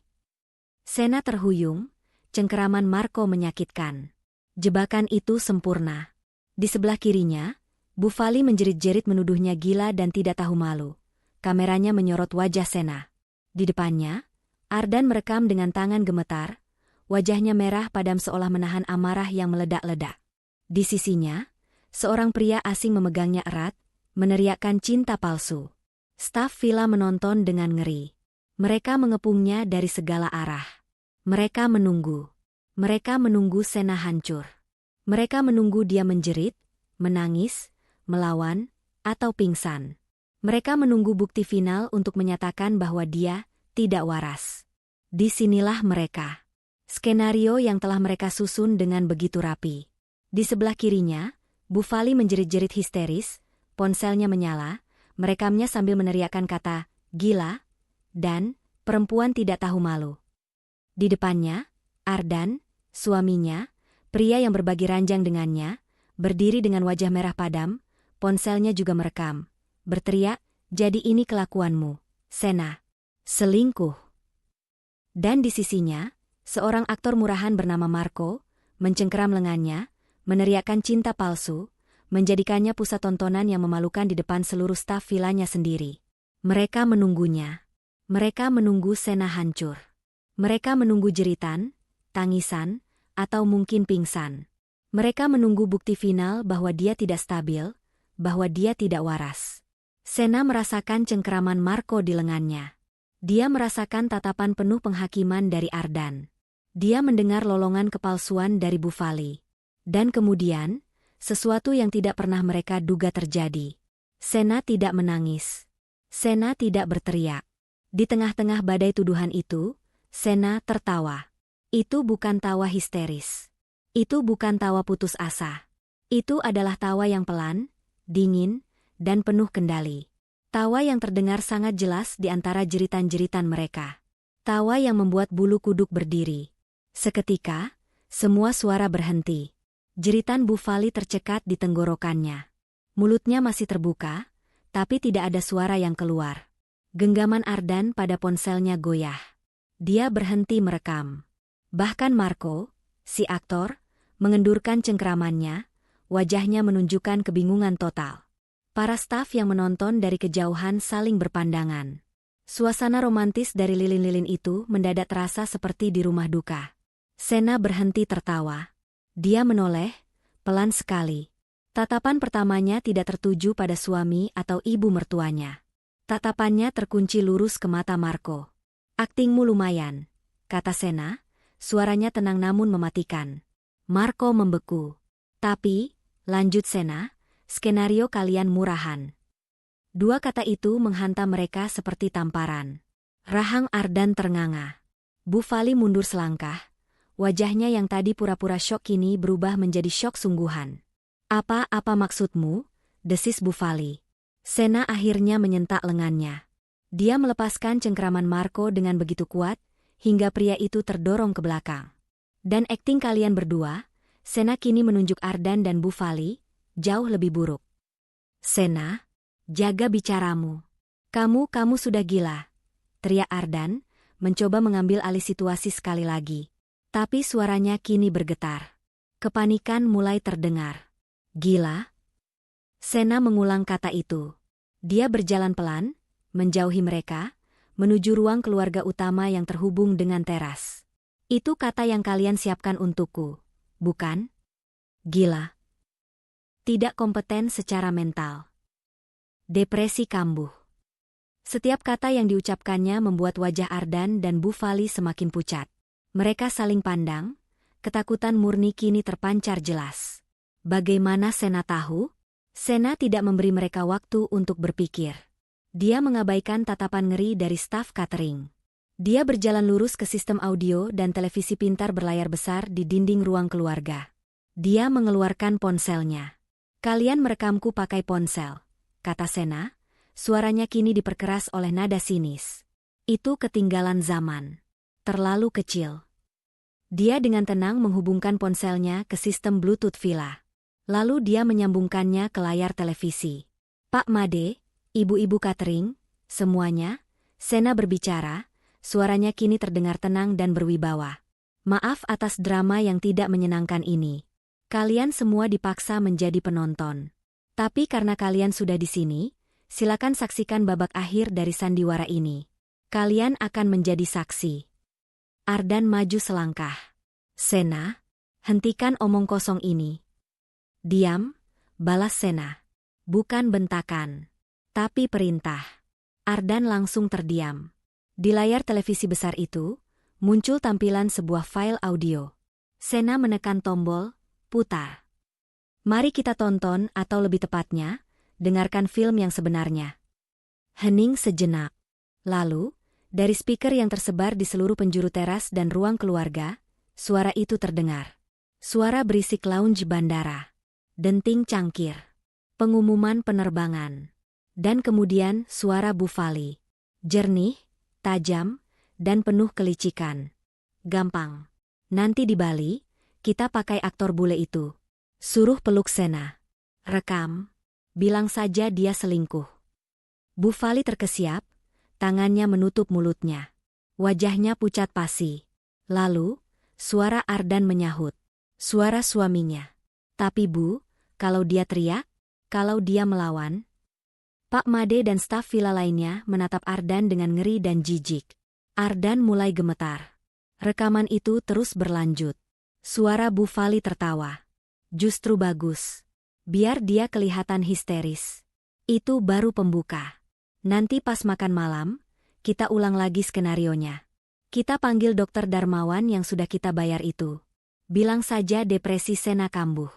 Sena terhuyung, cengkeraman Marco menyakitkan. Jebakan itu sempurna. Di sebelah kirinya, Bu Fali menjerit-jerit menuduhnya gila dan tidak tahu malu. Kameranya menyorot wajah Sena. Di depannya, Ardan merekam dengan tangan gemetar, wajahnya merah padam seolah menahan amarah yang meledak-ledak. Di sisinya, seorang pria asing memegangnya erat, meneriakkan cinta palsu. Staf villa menonton dengan ngeri. Mereka mengepungnya dari segala arah. Mereka menunggu. Mereka menunggu Sena hancur. Mereka menunggu dia menjerit, menangis, melawan, atau pingsan. Mereka menunggu bukti final untuk menyatakan bahwa dia tidak waras. Disinilah mereka. Skenario yang telah mereka susun dengan begitu rapi. Di sebelah kirinya, Bu Fali menjerit-jerit histeris, ponselnya menyala, merekamnya sambil meneriakkan kata, gila, dan perempuan tidak tahu malu. Di depannya, Ardan, suaminya, pria yang berbagi ranjang dengannya, berdiri dengan wajah merah padam, ponselnya juga merekam. Berteriak, jadi ini kelakuanmu, Sena. Selingkuh. Dan di sisinya, seorang aktor murahan bernama Marco, mencengkeram lengannya, meneriakkan cinta palsu, menjadikannya pusat tontonan yang memalukan di depan seluruh staf vilanya sendiri. Mereka menunggunya. Mereka menunggu Sena hancur. Mereka menunggu jeritan, tangisan, atau mungkin pingsan. Mereka menunggu bukti final bahwa dia tidak stabil, bahwa dia tidak waras. Sena merasakan cengkeraman Marco di lengannya. Dia merasakan tatapan penuh penghakiman dari Ardan. Dia mendengar lolongan kepalsuan dari Bu Fali. Dan kemudian, sesuatu yang tidak pernah mereka duga terjadi. Sena tidak menangis. Sena tidak berteriak. Di tengah-tengah badai tuduhan itu, Sena tertawa. Itu bukan tawa histeris. Itu bukan tawa putus asa. Itu adalah tawa yang pelan, dingin, dan penuh kendali. Tawa yang terdengar sangat jelas di antara jeritan-jeritan mereka. Tawa yang membuat bulu kuduk berdiri. Seketika, semua suara berhenti. Jeritan Bu Fali tercekat di tenggorokannya. Mulutnya masih terbuka, tapi tidak ada suara yang keluar. Genggaman Ardan pada ponselnya goyah. Dia berhenti merekam. Bahkan Marco, si aktor, mengendurkan cengkeramannya, wajahnya menunjukkan kebingungan total. Para staf yang menonton dari kejauhan saling berpandangan. Suasana romantis dari lilin-lilin itu mendadak terasa seperti di rumah duka. Sena berhenti tertawa. Dia menoleh, pelan sekali. Tatapan pertamanya tidak tertuju pada suami atau ibu mertuanya. Tatapannya terkunci lurus ke mata Marco. Aktingmu lumayan, kata Sena, suaranya tenang namun mematikan. Marco membeku. Tapi, lanjut Sena, skenario kalian murahan. Dua kata itu menghantam mereka seperti tamparan. Rahang Ardan ternganga. Bu Fali mundur selangkah. Wajahnya yang tadi pura-pura syok kini berubah menjadi syok sungguhan. Apa maksudmu? Desis Bu Fali. Sena akhirnya menyentak lengannya. Dia melepaskan cengkeraman Marco dengan begitu kuat, hingga pria itu terdorong ke belakang. Dan akting kalian berdua, Sena kini menunjuk Ardan dan Bu Fali, jauh lebih buruk. Sena, jaga bicaramu. Kamu sudah gila, teriak Ardan, mencoba mengambil alih situasi sekali lagi. Tapi suaranya kini bergetar. Kepanikan mulai terdengar. Gila? Sena mengulang kata itu. Dia berjalan pelan, menjauhi mereka, menuju ruang keluarga utama yang terhubung dengan teras. Itu kata yang kalian siapkan untukku, bukan? Gila. Tidak kompeten secara mental. Depresi kambuh. Setiap kata yang diucapkannya membuat wajah Ardan dan Bu Fali semakin pucat. Mereka saling pandang, ketakutan murni kini terpancar jelas. Bagaimana Sena tahu? Sena tidak memberi mereka waktu untuk berpikir. Dia mengabaikan tatapan ngeri dari staf catering. Dia berjalan lurus ke sistem audio dan televisi pintar berlayar besar di dinding ruang keluarga. Dia mengeluarkan ponselnya. Kalian merekamku pakai ponsel, kata Sena. Suaranya kini diperkeras oleh nada sinis. Itu ketinggalan zaman. Terlalu kecil. Dia dengan tenang menghubungkan ponselnya ke sistem Bluetooth villa. Lalu dia menyambungkannya ke layar televisi. Pak Made, ibu-ibu catering, semuanya, Sena berbicara, suaranya kini terdengar tenang dan berwibawa. Maaf atas drama yang tidak menyenangkan ini. Kalian semua dipaksa menjadi penonton. Tapi karena kalian sudah di sini, silakan saksikan babak akhir dari sandiwara ini. Kalian akan menjadi saksi. Ardan maju selangkah. Sena, hentikan omong kosong ini. Diam, balas Sena. Bukan bentakan, tapi perintah. Ardan langsung terdiam. Di layar televisi besar itu, muncul tampilan sebuah file audio. Sena menekan tombol, putar. Mari kita tonton atau lebih tepatnya, dengarkan film yang sebenarnya. Hening sejenak. Lalu, dari speaker yang tersebar di seluruh penjuru teras dan ruang keluarga, suara itu terdengar. Suara berisik lounge bandara. Denting cangkir. Pengumuman penerbangan. Dan kemudian suara Bu Fali. Jernih, tajam, dan penuh kelicikan. Gampang. Nanti di Bali, kita pakai aktor bule itu. Suruh peluk Sena. Rekam. Bilang saja dia selingkuh. Bu Fali terkesiap, tangannya menutup mulutnya. Wajahnya pucat pasi. Lalu, suara Ardan menyahut. Suara suaminya. Tapi Bu, kalau dia teriak, kalau dia melawan. Pak Made dan staf villa lainnya menatap Ardan dengan ngeri dan jijik. Ardan mulai gemetar. Rekaman itu terus berlanjut. Suara Bu Fali tertawa. Justru bagus. Biar dia kelihatan histeris. Itu baru pembuka. Nanti pas makan malam, kita ulang lagi skenarionya. Kita panggil dokter Darmawan yang sudah kita bayar itu. Bilang saja depresi Sena kambuh.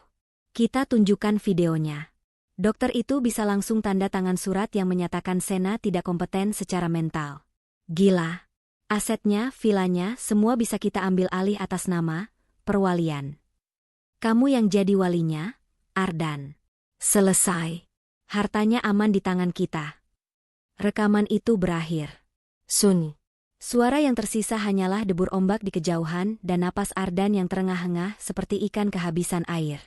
Kita tunjukkan videonya. Dokter itu bisa langsung tanda tangan surat yang menyatakan Sena tidak kompeten secara mental. Gila. Asetnya, villanya, semua bisa kita ambil alih atas nama Perwalian. Kamu yang jadi walinya, Ardan. Selesai. Hartanya aman di tangan kita. Rekaman itu berakhir. Sunyi. Suara yang tersisa hanyalah debur ombak di kejauhan dan napas Ardan yang terengah-engah seperti ikan kehabisan air.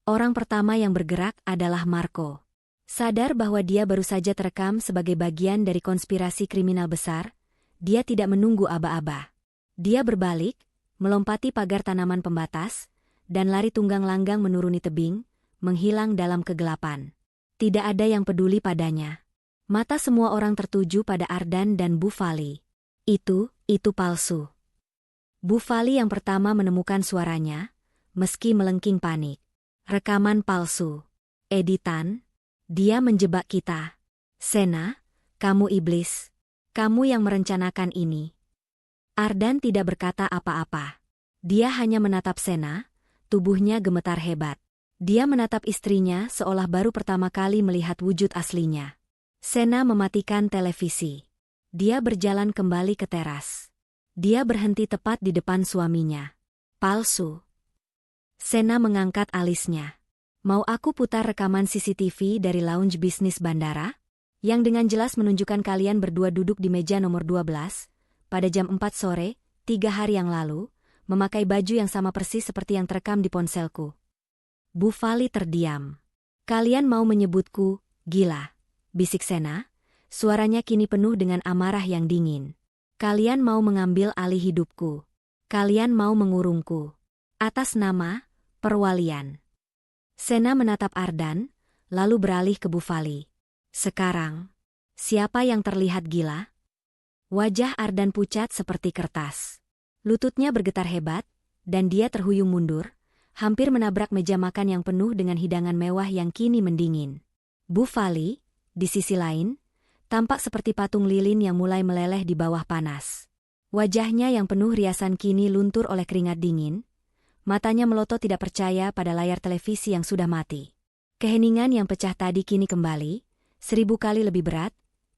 Orang pertama yang bergerak adalah Marco. Sadar bahwa dia baru saja terekam sebagai bagian dari konspirasi kriminal besar, dia tidak menunggu aba-aba. Dia berbalik, melompati pagar tanaman pembatas, dan lari tunggang langgang menuruni tebing, menghilang dalam kegelapan. Tidak ada yang peduli padanya. Mata semua orang tertuju pada Ardan dan Bu Fali. Itu palsu. Bu Fali yang pertama menemukan suaranya, meski melengking panik. Rekaman palsu. Editan, dia menjebak kita. Sena, kamu iblis. Kamu yang merencanakan ini. Ardan tidak berkata apa-apa. Dia hanya menatap Sena, tubuhnya gemetar hebat. Dia menatap istrinya seolah baru pertama kali melihat wujud aslinya. Sena mematikan televisi. Dia berjalan kembali ke teras. Dia berhenti tepat di depan suaminya. Palsu. Sena mengangkat alisnya. Mau aku putar rekaman CCTV dari lounge bisnis bandara? Yang dengan jelas menunjukkan kalian berdua duduk di meja nomor 12, pada jam 4 sore, 3 hari yang lalu, memakai baju yang sama persis seperti yang terekam di ponselku. Bu Fali terdiam. Kalian mau menyebutku gila, bisik Sena. Suaranya kini penuh dengan amarah yang dingin. Kalian mau mengambil alih hidupku. Kalian mau mengurungku. Atas nama Perwalian. Sena menatap Ardan, lalu beralih ke Bu Fali. Sekarang, siapa yang terlihat gila? Wajah Ardan pucat seperti kertas. Lututnya bergetar hebat, dan dia terhuyung mundur, hampir menabrak meja makan yang penuh dengan hidangan mewah yang kini mendingin. Bu Fali, di sisi lain, tampak seperti patung lilin yang mulai meleleh di bawah panas. Wajahnya yang penuh riasan kini luntur oleh keringat dingin, matanya melotot tidak percaya pada layar televisi yang sudah mati. Keheningan yang pecah tadi kini kembali, 1000 kali lebih berat,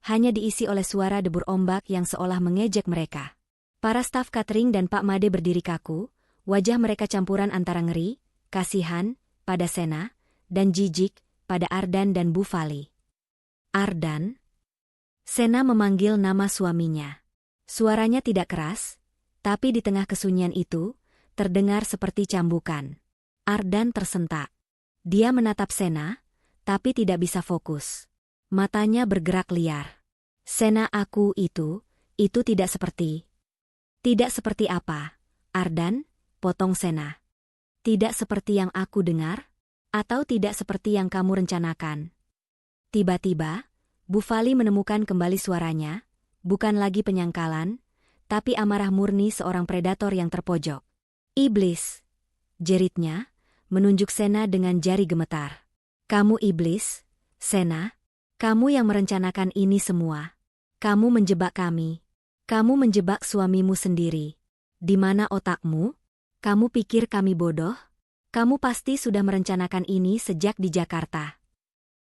hanya diisi oleh suara debur ombak yang seolah mengejek mereka. Para staf catering dan Pak Made berdiri kaku, wajah mereka campuran antara ngeri, kasihan, pada Sena, dan jijik, pada Ardan dan Bu Fali. Ardan? Sena memanggil nama suaminya. Suaranya tidak keras, tapi di tengah kesunyian itu, terdengar seperti cambukan. Ardan tersentak. Dia menatap Sena, tapi tidak bisa fokus. Matanya bergerak liar. Sena, aku itu tidak seperti. Tidak seperti apa, Ardan? Potong Sena. Tidak seperti yang aku dengar? Atau tidak seperti yang kamu rencanakan? Tiba-tiba, Bu Fali menemukan kembali suaranya, bukan lagi penyangkalan, tapi amarah murni seorang predator yang terpojok. Iblis, jeritnya, menunjuk Sena dengan jari gemetar. Kamu iblis, Sena, kamu yang merencanakan ini semua. Kamu menjebak kami. Kamu menjebak suamimu sendiri. Di mana otakmu? Kamu pikir kami bodoh? Kamu pasti sudah merencanakan ini sejak di Jakarta.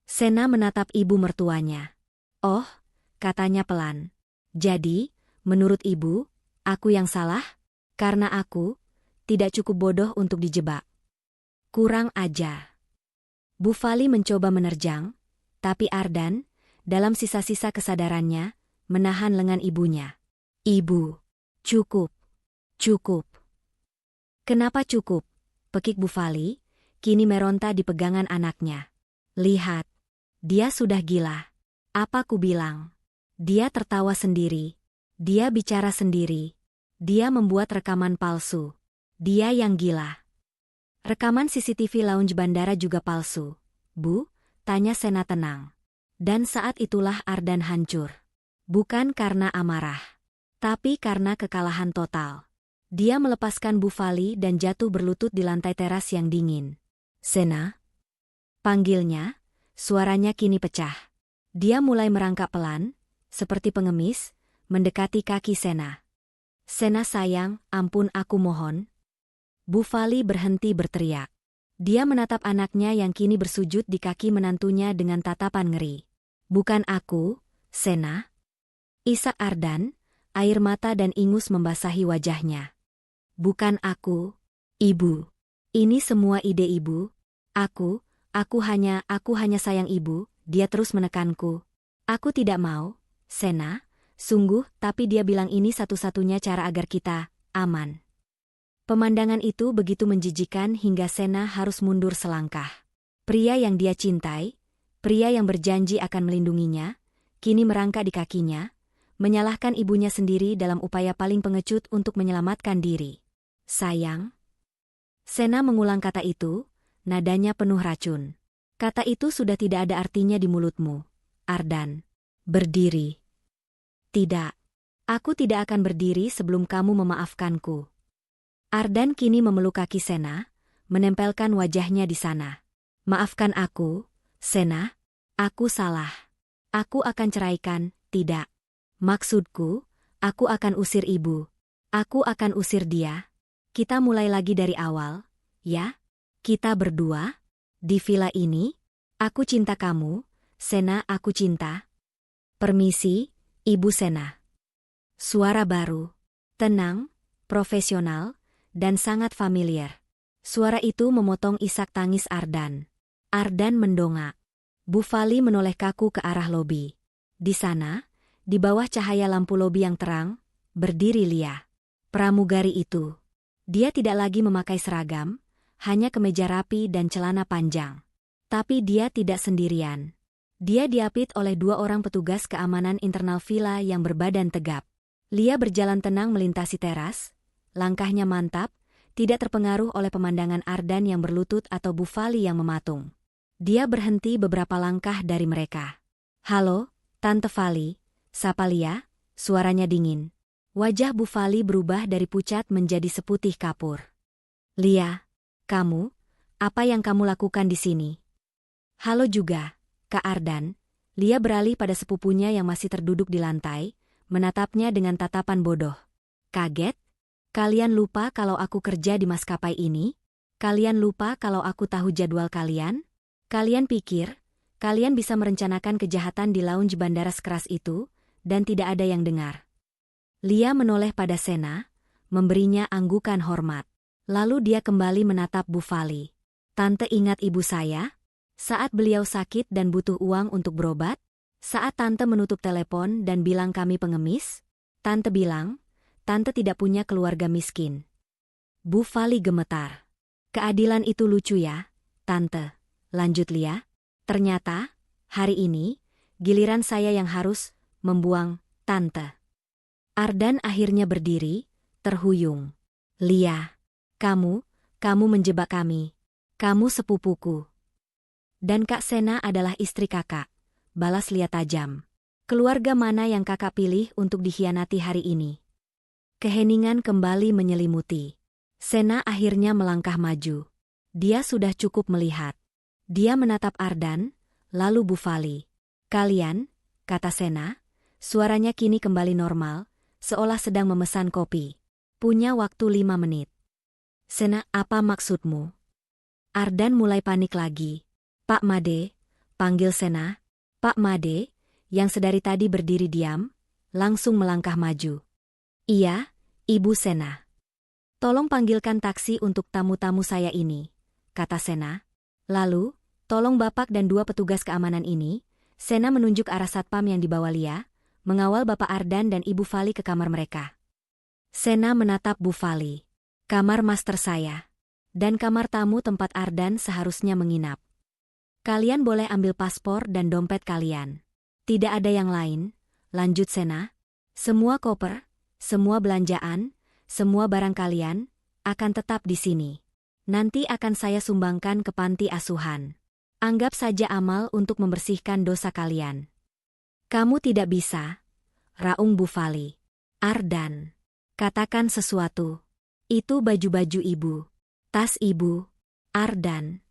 Sena menatap ibu mertuanya. Oh, katanya pelan. Jadi, menurut ibu, aku yang salah? Karena aku tidak cukup bodoh untuk dijebak. Kurang ajar. Bu Fali mencoba menerjang, tapi Ardan, dalam sisa-sisa kesadarannya, menahan lengan ibunya. Ibu, cukup. Cukup. Kenapa cukup? Pekik Bu Fali, kini meronta di pegangan anaknya. Lihat, dia sudah gila. Apa ku bilang? Dia tertawa sendiri. Dia bicara sendiri. Dia membuat rekaman palsu. Dia yang gila. Rekaman CCTV lounge bandara juga palsu. Bu, tanya Sena tenang. Dan saat itulah Ardan hancur. Bukan karena amarah, tapi karena kekalahan total. Dia melepaskan Bu Fali dan jatuh berlutut di lantai teras yang dingin. Sena? Panggilnya, suaranya kini pecah. Dia mulai merangkak pelan, seperti pengemis, mendekati kaki Sena. Sena sayang, ampun aku mohon. Bu Fali berhenti berteriak. Dia menatap anaknya yang kini bersujud di kaki menantunya dengan tatapan ngeri. Bukan aku, Sena. Isak Ardan, air mata dan ingus membasahi wajahnya. Bukan aku, ibu. Ini semua ide ibu. Aku hanya sayang ibu, dia terus menekanku. Aku tidak mau, Sena, sungguh, tapi dia bilang ini satu-satunya cara agar kita aman. Pemandangan itu begitu menjijikan hingga Sena harus mundur selangkah. Pria yang dia cintai, pria yang berjanji akan melindunginya, kini merangkak di kakinya, menyalahkan ibunya sendiri dalam upaya paling pengecut untuk menyelamatkan diri. Sayang. Sena mengulang kata itu, nadanya penuh racun. Kata itu sudah tidak ada artinya di mulutmu, Ardan. Berdiri. Tidak. Aku tidak akan berdiri sebelum kamu memaafkanku. Ardan kini memeluk kaki Sena, menempelkan wajahnya di sana. Maafkan aku, Sena. Aku salah. Aku akan ceraikan, tidak. Maksudku, aku akan usir ibu. Aku akan usir dia. Kita mulai lagi dari awal, ya? Kita berdua, di villa ini. Aku cinta kamu, Sena, aku cinta. Permisi, Ibu Sena. Suara baru, tenang, profesional, dan sangat familiar. Suara itu memotong isak tangis Ardan. Ardan mendongak. Bu Fali menoleh kaku ke arah lobi. Di sana, di bawah cahaya lampu lobi yang terang, berdiri Lia. Pramugari itu. Dia tidak lagi memakai seragam, hanya kemeja rapi dan celana panjang. Tapi dia tidak sendirian. Dia diapit oleh 2 orang petugas keamanan internal villa yang berbadan tegap. Lia berjalan tenang melintasi teras, langkahnya mantap, tidak terpengaruh oleh pemandangan Ardan yang berlutut atau Bu Fali yang mematung. Dia berhenti beberapa langkah dari mereka. Halo, Tante Fali, sapa Lia, suaranya dingin. Wajah Bu Fali berubah dari pucat menjadi seputih kapur. Lia, Kamu, apa yang kamu lakukan di sini? Halo juga, Kak Ardan. Lia beralih pada sepupunya yang masih terduduk di lantai, menatapnya dengan tatapan bodoh. Kaget? Kalian lupa kalau aku kerja di maskapai ini? Kalian lupa kalau aku tahu jadwal kalian? Kalian pikir, kalian bisa merencanakan kejahatan di lounge bandara sekeras itu, dan tidak ada yang dengar. Lia menoleh pada Sena, memberinya anggukan hormat. Lalu dia kembali menatap Bu Fali. Tante ingat ibu saya? Saat beliau sakit dan butuh uang untuk berobat? Saat tante menutup telepon dan bilang kami pengemis? Tante bilang, tante tidak punya keluarga miskin. Bu Fali gemetar. Keadilan itu lucu ya, tante. Lanjut Lia. Ternyata, hari ini, giliran saya yang harus membuang tante. Ardan akhirnya berdiri, terhuyung. Lia, kamu menjebak kami. Kamu sepupuku. Dan Kak Sena adalah istri kakak, balas Lia tajam. Keluarga mana yang kakak pilih untuk dikhianati hari ini? Keheningan kembali menyelimuti. Sena akhirnya melangkah maju. Dia sudah cukup melihat. Dia menatap Ardan, lalu Bu Fali. Kalian, kata Sena, suaranya kini kembali normal, seolah sedang memesan kopi. Punya waktu 5 menit. Sena, apa maksudmu? Ardan mulai panik lagi. Pak Made, panggil Sena. Pak Made, yang sedari tadi berdiri diam, langsung melangkah maju. Iya, Ibu Sena. Tolong panggilkan taksi untuk tamu-tamu saya ini, kata Sena. Lalu, tolong Bapak dan 2 petugas keamanan ini. Sena menunjuk arah satpam yang dibawa Lia, mengawal Bapak Ardan dan Ibu Fali ke kamar mereka. Sena menatap Bu Fali. Kamar master saya. Dan kamar tamu tempat Ardan seharusnya menginap. Kalian boleh ambil paspor dan dompet kalian. Tidak ada yang lain, lanjut Sena. Semua koper, semua belanjaan, semua barang kalian, akan tetap di sini. Nanti akan saya sumbangkan ke panti asuhan. Anggap saja amal untuk membersihkan dosa kalian. Kamu tidak bisa, raung Bu Fali. Ardan, katakan sesuatu. Itu baju-baju ibu. Tas ibu. Ardan.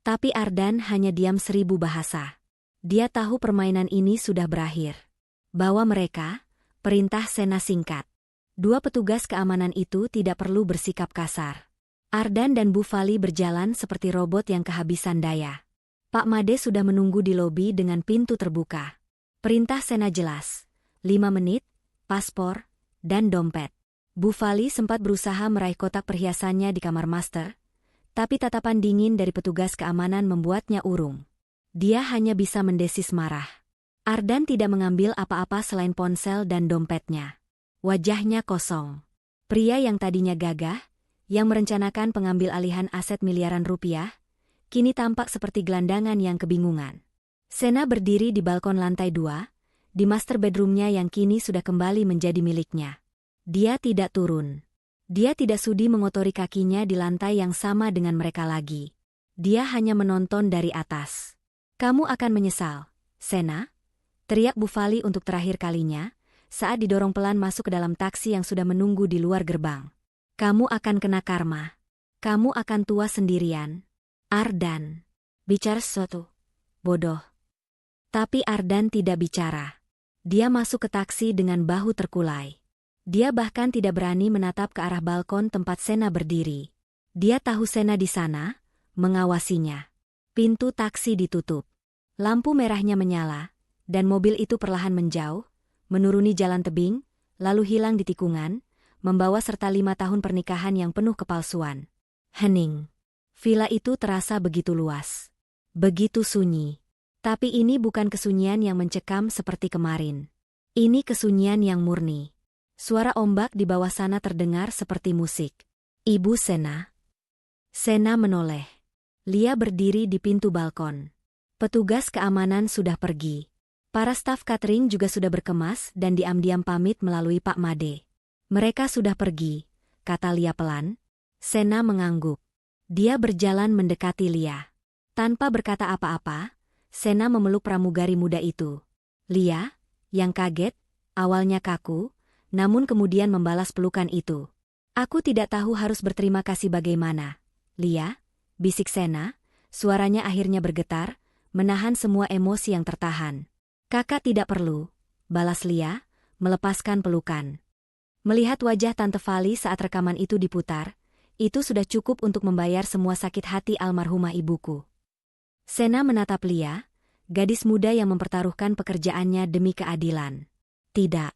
Tapi Ardan hanya diam 1000 bahasa. Dia tahu permainan ini sudah berakhir. Bawa mereka, perintah Sena singkat. 2 petugas keamanan itu tidak perlu bersikap kasar. Ardan dan Bu Fali berjalan seperti robot yang kehabisan daya. Pak Made sudah menunggu di lobi dengan pintu terbuka. Perintah Sena jelas. 5 menit, paspor, dan dompet. Bu Fali sempat berusaha meraih kotak perhiasannya di kamar master, tapi tatapan dingin dari petugas keamanan membuatnya urung. Dia hanya bisa mendesis marah. Ardan tidak mengambil apa-apa selain ponsel dan dompetnya. Wajahnya kosong. Pria yang tadinya gagah, yang merencanakan pengambil alihan aset miliaran rupiah, kini tampak seperti gelandangan yang kebingungan. Sena berdiri di balkon lantai 2, di master bedroomnya yang kini sudah kembali menjadi miliknya. Dia tidak turun. Dia tidak sudi mengotori kakinya di lantai yang sama dengan mereka lagi. Dia hanya menonton dari atas. Kamu akan menyesal, Sena, teriak Bu Fali untuk terakhir kalinya, saat didorong pelan masuk ke dalam taksi yang sudah menunggu di luar gerbang. Kamu akan kena karma. Kamu akan tua sendirian. Ardan. Bicara sesuatu. Bodoh. Tapi Ardan tidak bicara. Dia masuk ke taksi dengan bahu terkulai. Dia bahkan tidak berani menatap ke arah balkon tempat Sena berdiri. Dia tahu Sena di sana, mengawasinya. Pintu taksi ditutup. Lampu merahnya menyala, dan mobil itu perlahan menjauh, menuruni jalan tebing, lalu hilang di tikungan, membawa serta 5 tahun pernikahan yang penuh kepalsuan. Hening. Villa itu terasa begitu luas. Begitu sunyi. Tapi ini bukan kesunyian yang mencekam seperti kemarin. Ini kesunyian yang murni. Suara ombak di bawah sana terdengar seperti musik. Ibu Sena. Sena menoleh. Lia berdiri di pintu balkon. Petugas keamanan sudah pergi. Para staf catering juga sudah berkemas dan diam-diam pamit melalui Pak Made. Mereka sudah pergi, kata Lia pelan. Sena mengangguk. Dia berjalan mendekati Lia. Tanpa berkata apa-apa, Sena memeluk pramugari muda itu. Lia, yang kaget, awalnya kaku, namun kemudian membalas pelukan itu. Aku tidak tahu harus berterima kasih bagaimana. Lia, bisik Sena, suaranya akhirnya bergetar, menahan semua emosi yang tertahan. Kakak tidak perlu, balas Lia, melepaskan pelukan. Melihat wajah Tante Fali saat rekaman itu diputar, itu sudah cukup untuk membayar semua sakit hati almarhumah ibuku. Sena menatap Lia, gadis muda yang mempertaruhkan pekerjaannya demi keadilan. Tidak.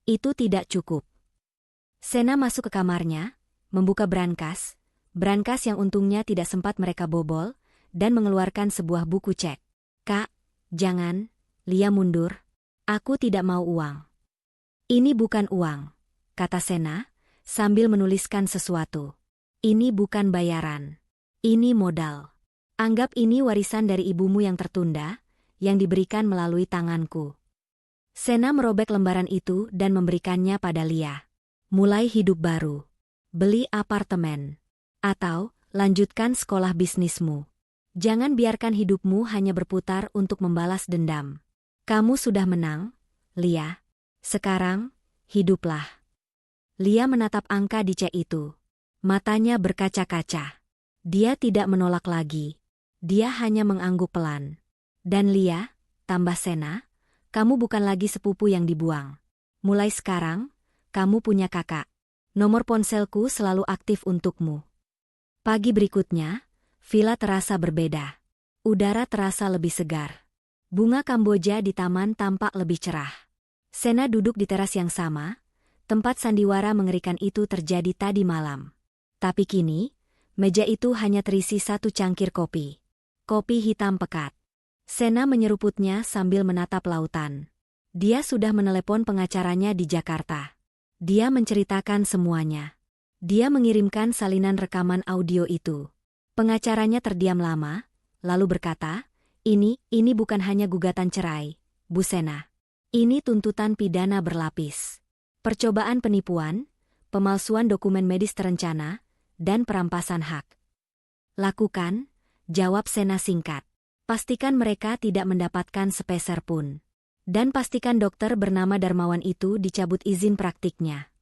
Itu tidak cukup. Sena masuk ke kamarnya, membuka brankas yang untungnya tidak sempat mereka bobol, dan mengeluarkan sebuah buku cek. Kak, jangan, Lia mundur. Aku tidak mau uang. Ini bukan uang, kata Sena, sambil menuliskan sesuatu. Ini bukan bayaran. Ini modal. Anggap ini warisan dari ibumu yang tertunda, yang diberikan melalui tanganku. Sena merobek lembaran itu dan memberikannya pada Lia. Mulai hidup baru. Beli apartemen. Atau, lanjutkan sekolah bisnismu. Jangan biarkan hidupmu hanya berputar untuk membalas dendam. Kamu sudah menang, Lia. Sekarang, hiduplah. Lia menatap angka di cek itu. Matanya berkaca-kaca. Dia tidak menolak lagi. Dia hanya mengangguk pelan. Dan Lia, tambah Sena, kamu bukan lagi sepupu yang dibuang. Mulai sekarang, kamu punya kakak. Nomor ponselku selalu aktif untukmu. Pagi berikutnya, villa terasa berbeda. Udara terasa lebih segar. Bunga Kamboja di taman tampak lebih cerah. Sena duduk di teras yang sama, tempat sandiwara mengerikan itu terjadi tadi malam. Tapi kini, meja itu hanya terisi satu cangkir kopi. Kopi hitam pekat. Sena menyeruputnya sambil menatap lautan. Dia sudah menelepon pengacaranya di Jakarta. Dia menceritakan semuanya. Dia mengirimkan salinan rekaman audio itu. Pengacaranya terdiam lama, lalu berkata, ini bukan hanya gugatan cerai, Bu Sena. Ini tuntutan pidana berlapis. Percobaan penipuan, pemalsuan dokumen medis terencana, dan perampasan hak. Lakukan, jawab Sena singkat. Pastikan mereka tidak mendapatkan sepeser pun. Dan pastikan dokter bernama Darmawan itu dicabut izin praktiknya.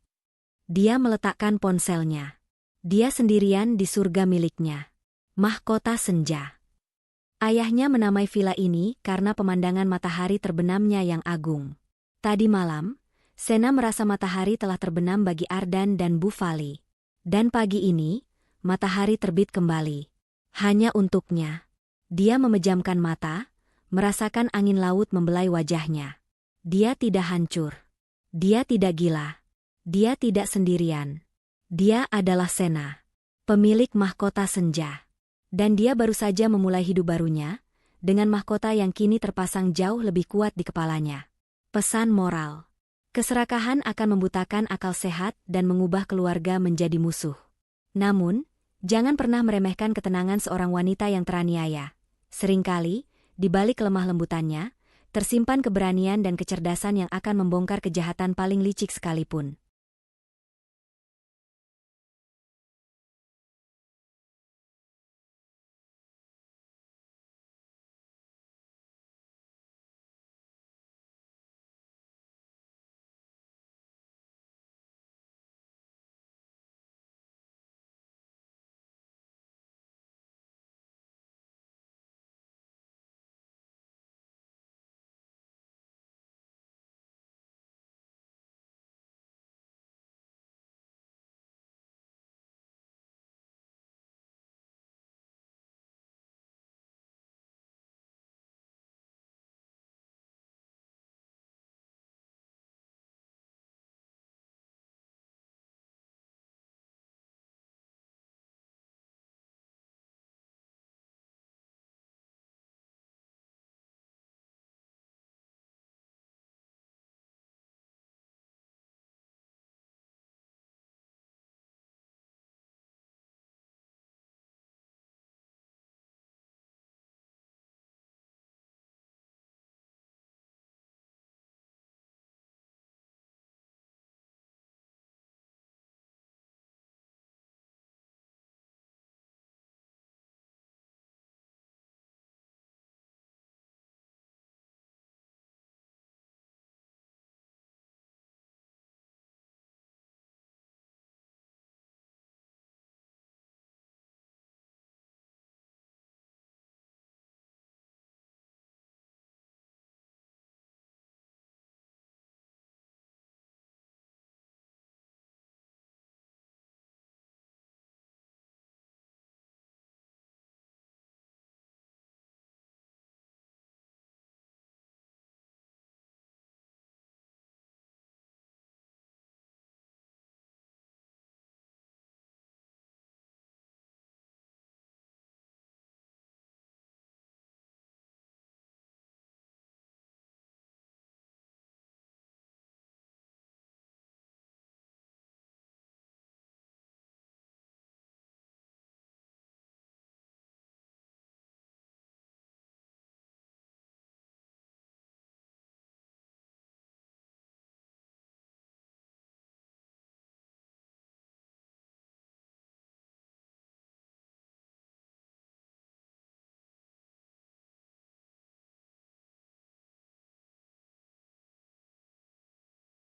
Dia meletakkan ponselnya. Dia sendirian di surga miliknya. Mahkota senja. Ayahnya menamai villa ini karena pemandangan matahari terbenamnya yang agung. Tadi malam, Sena merasa matahari telah terbenam bagi Ardan dan Bu Fali. Dan pagi ini, matahari terbit kembali. Hanya untuknya. Dia memejamkan mata, merasakan angin laut membelai wajahnya. Dia tidak hancur. Dia tidak gila. Dia tidak sendirian. Dia adalah Sena, pemilik mahkota senja. Dan dia baru saja memulai hidup barunya, dengan mahkota yang kini terpasang jauh lebih kuat di kepalanya. Pesan moral. Keserakahan akan membutakan akal sehat dan mengubah keluarga menjadi musuh. Namun, jangan pernah meremehkan ketenangan seorang wanita yang teraniaya. Seringkali, di balik lemah lembutannya, tersimpan keberanian dan kecerdasan yang akan membongkar kejahatan paling licik sekalipun.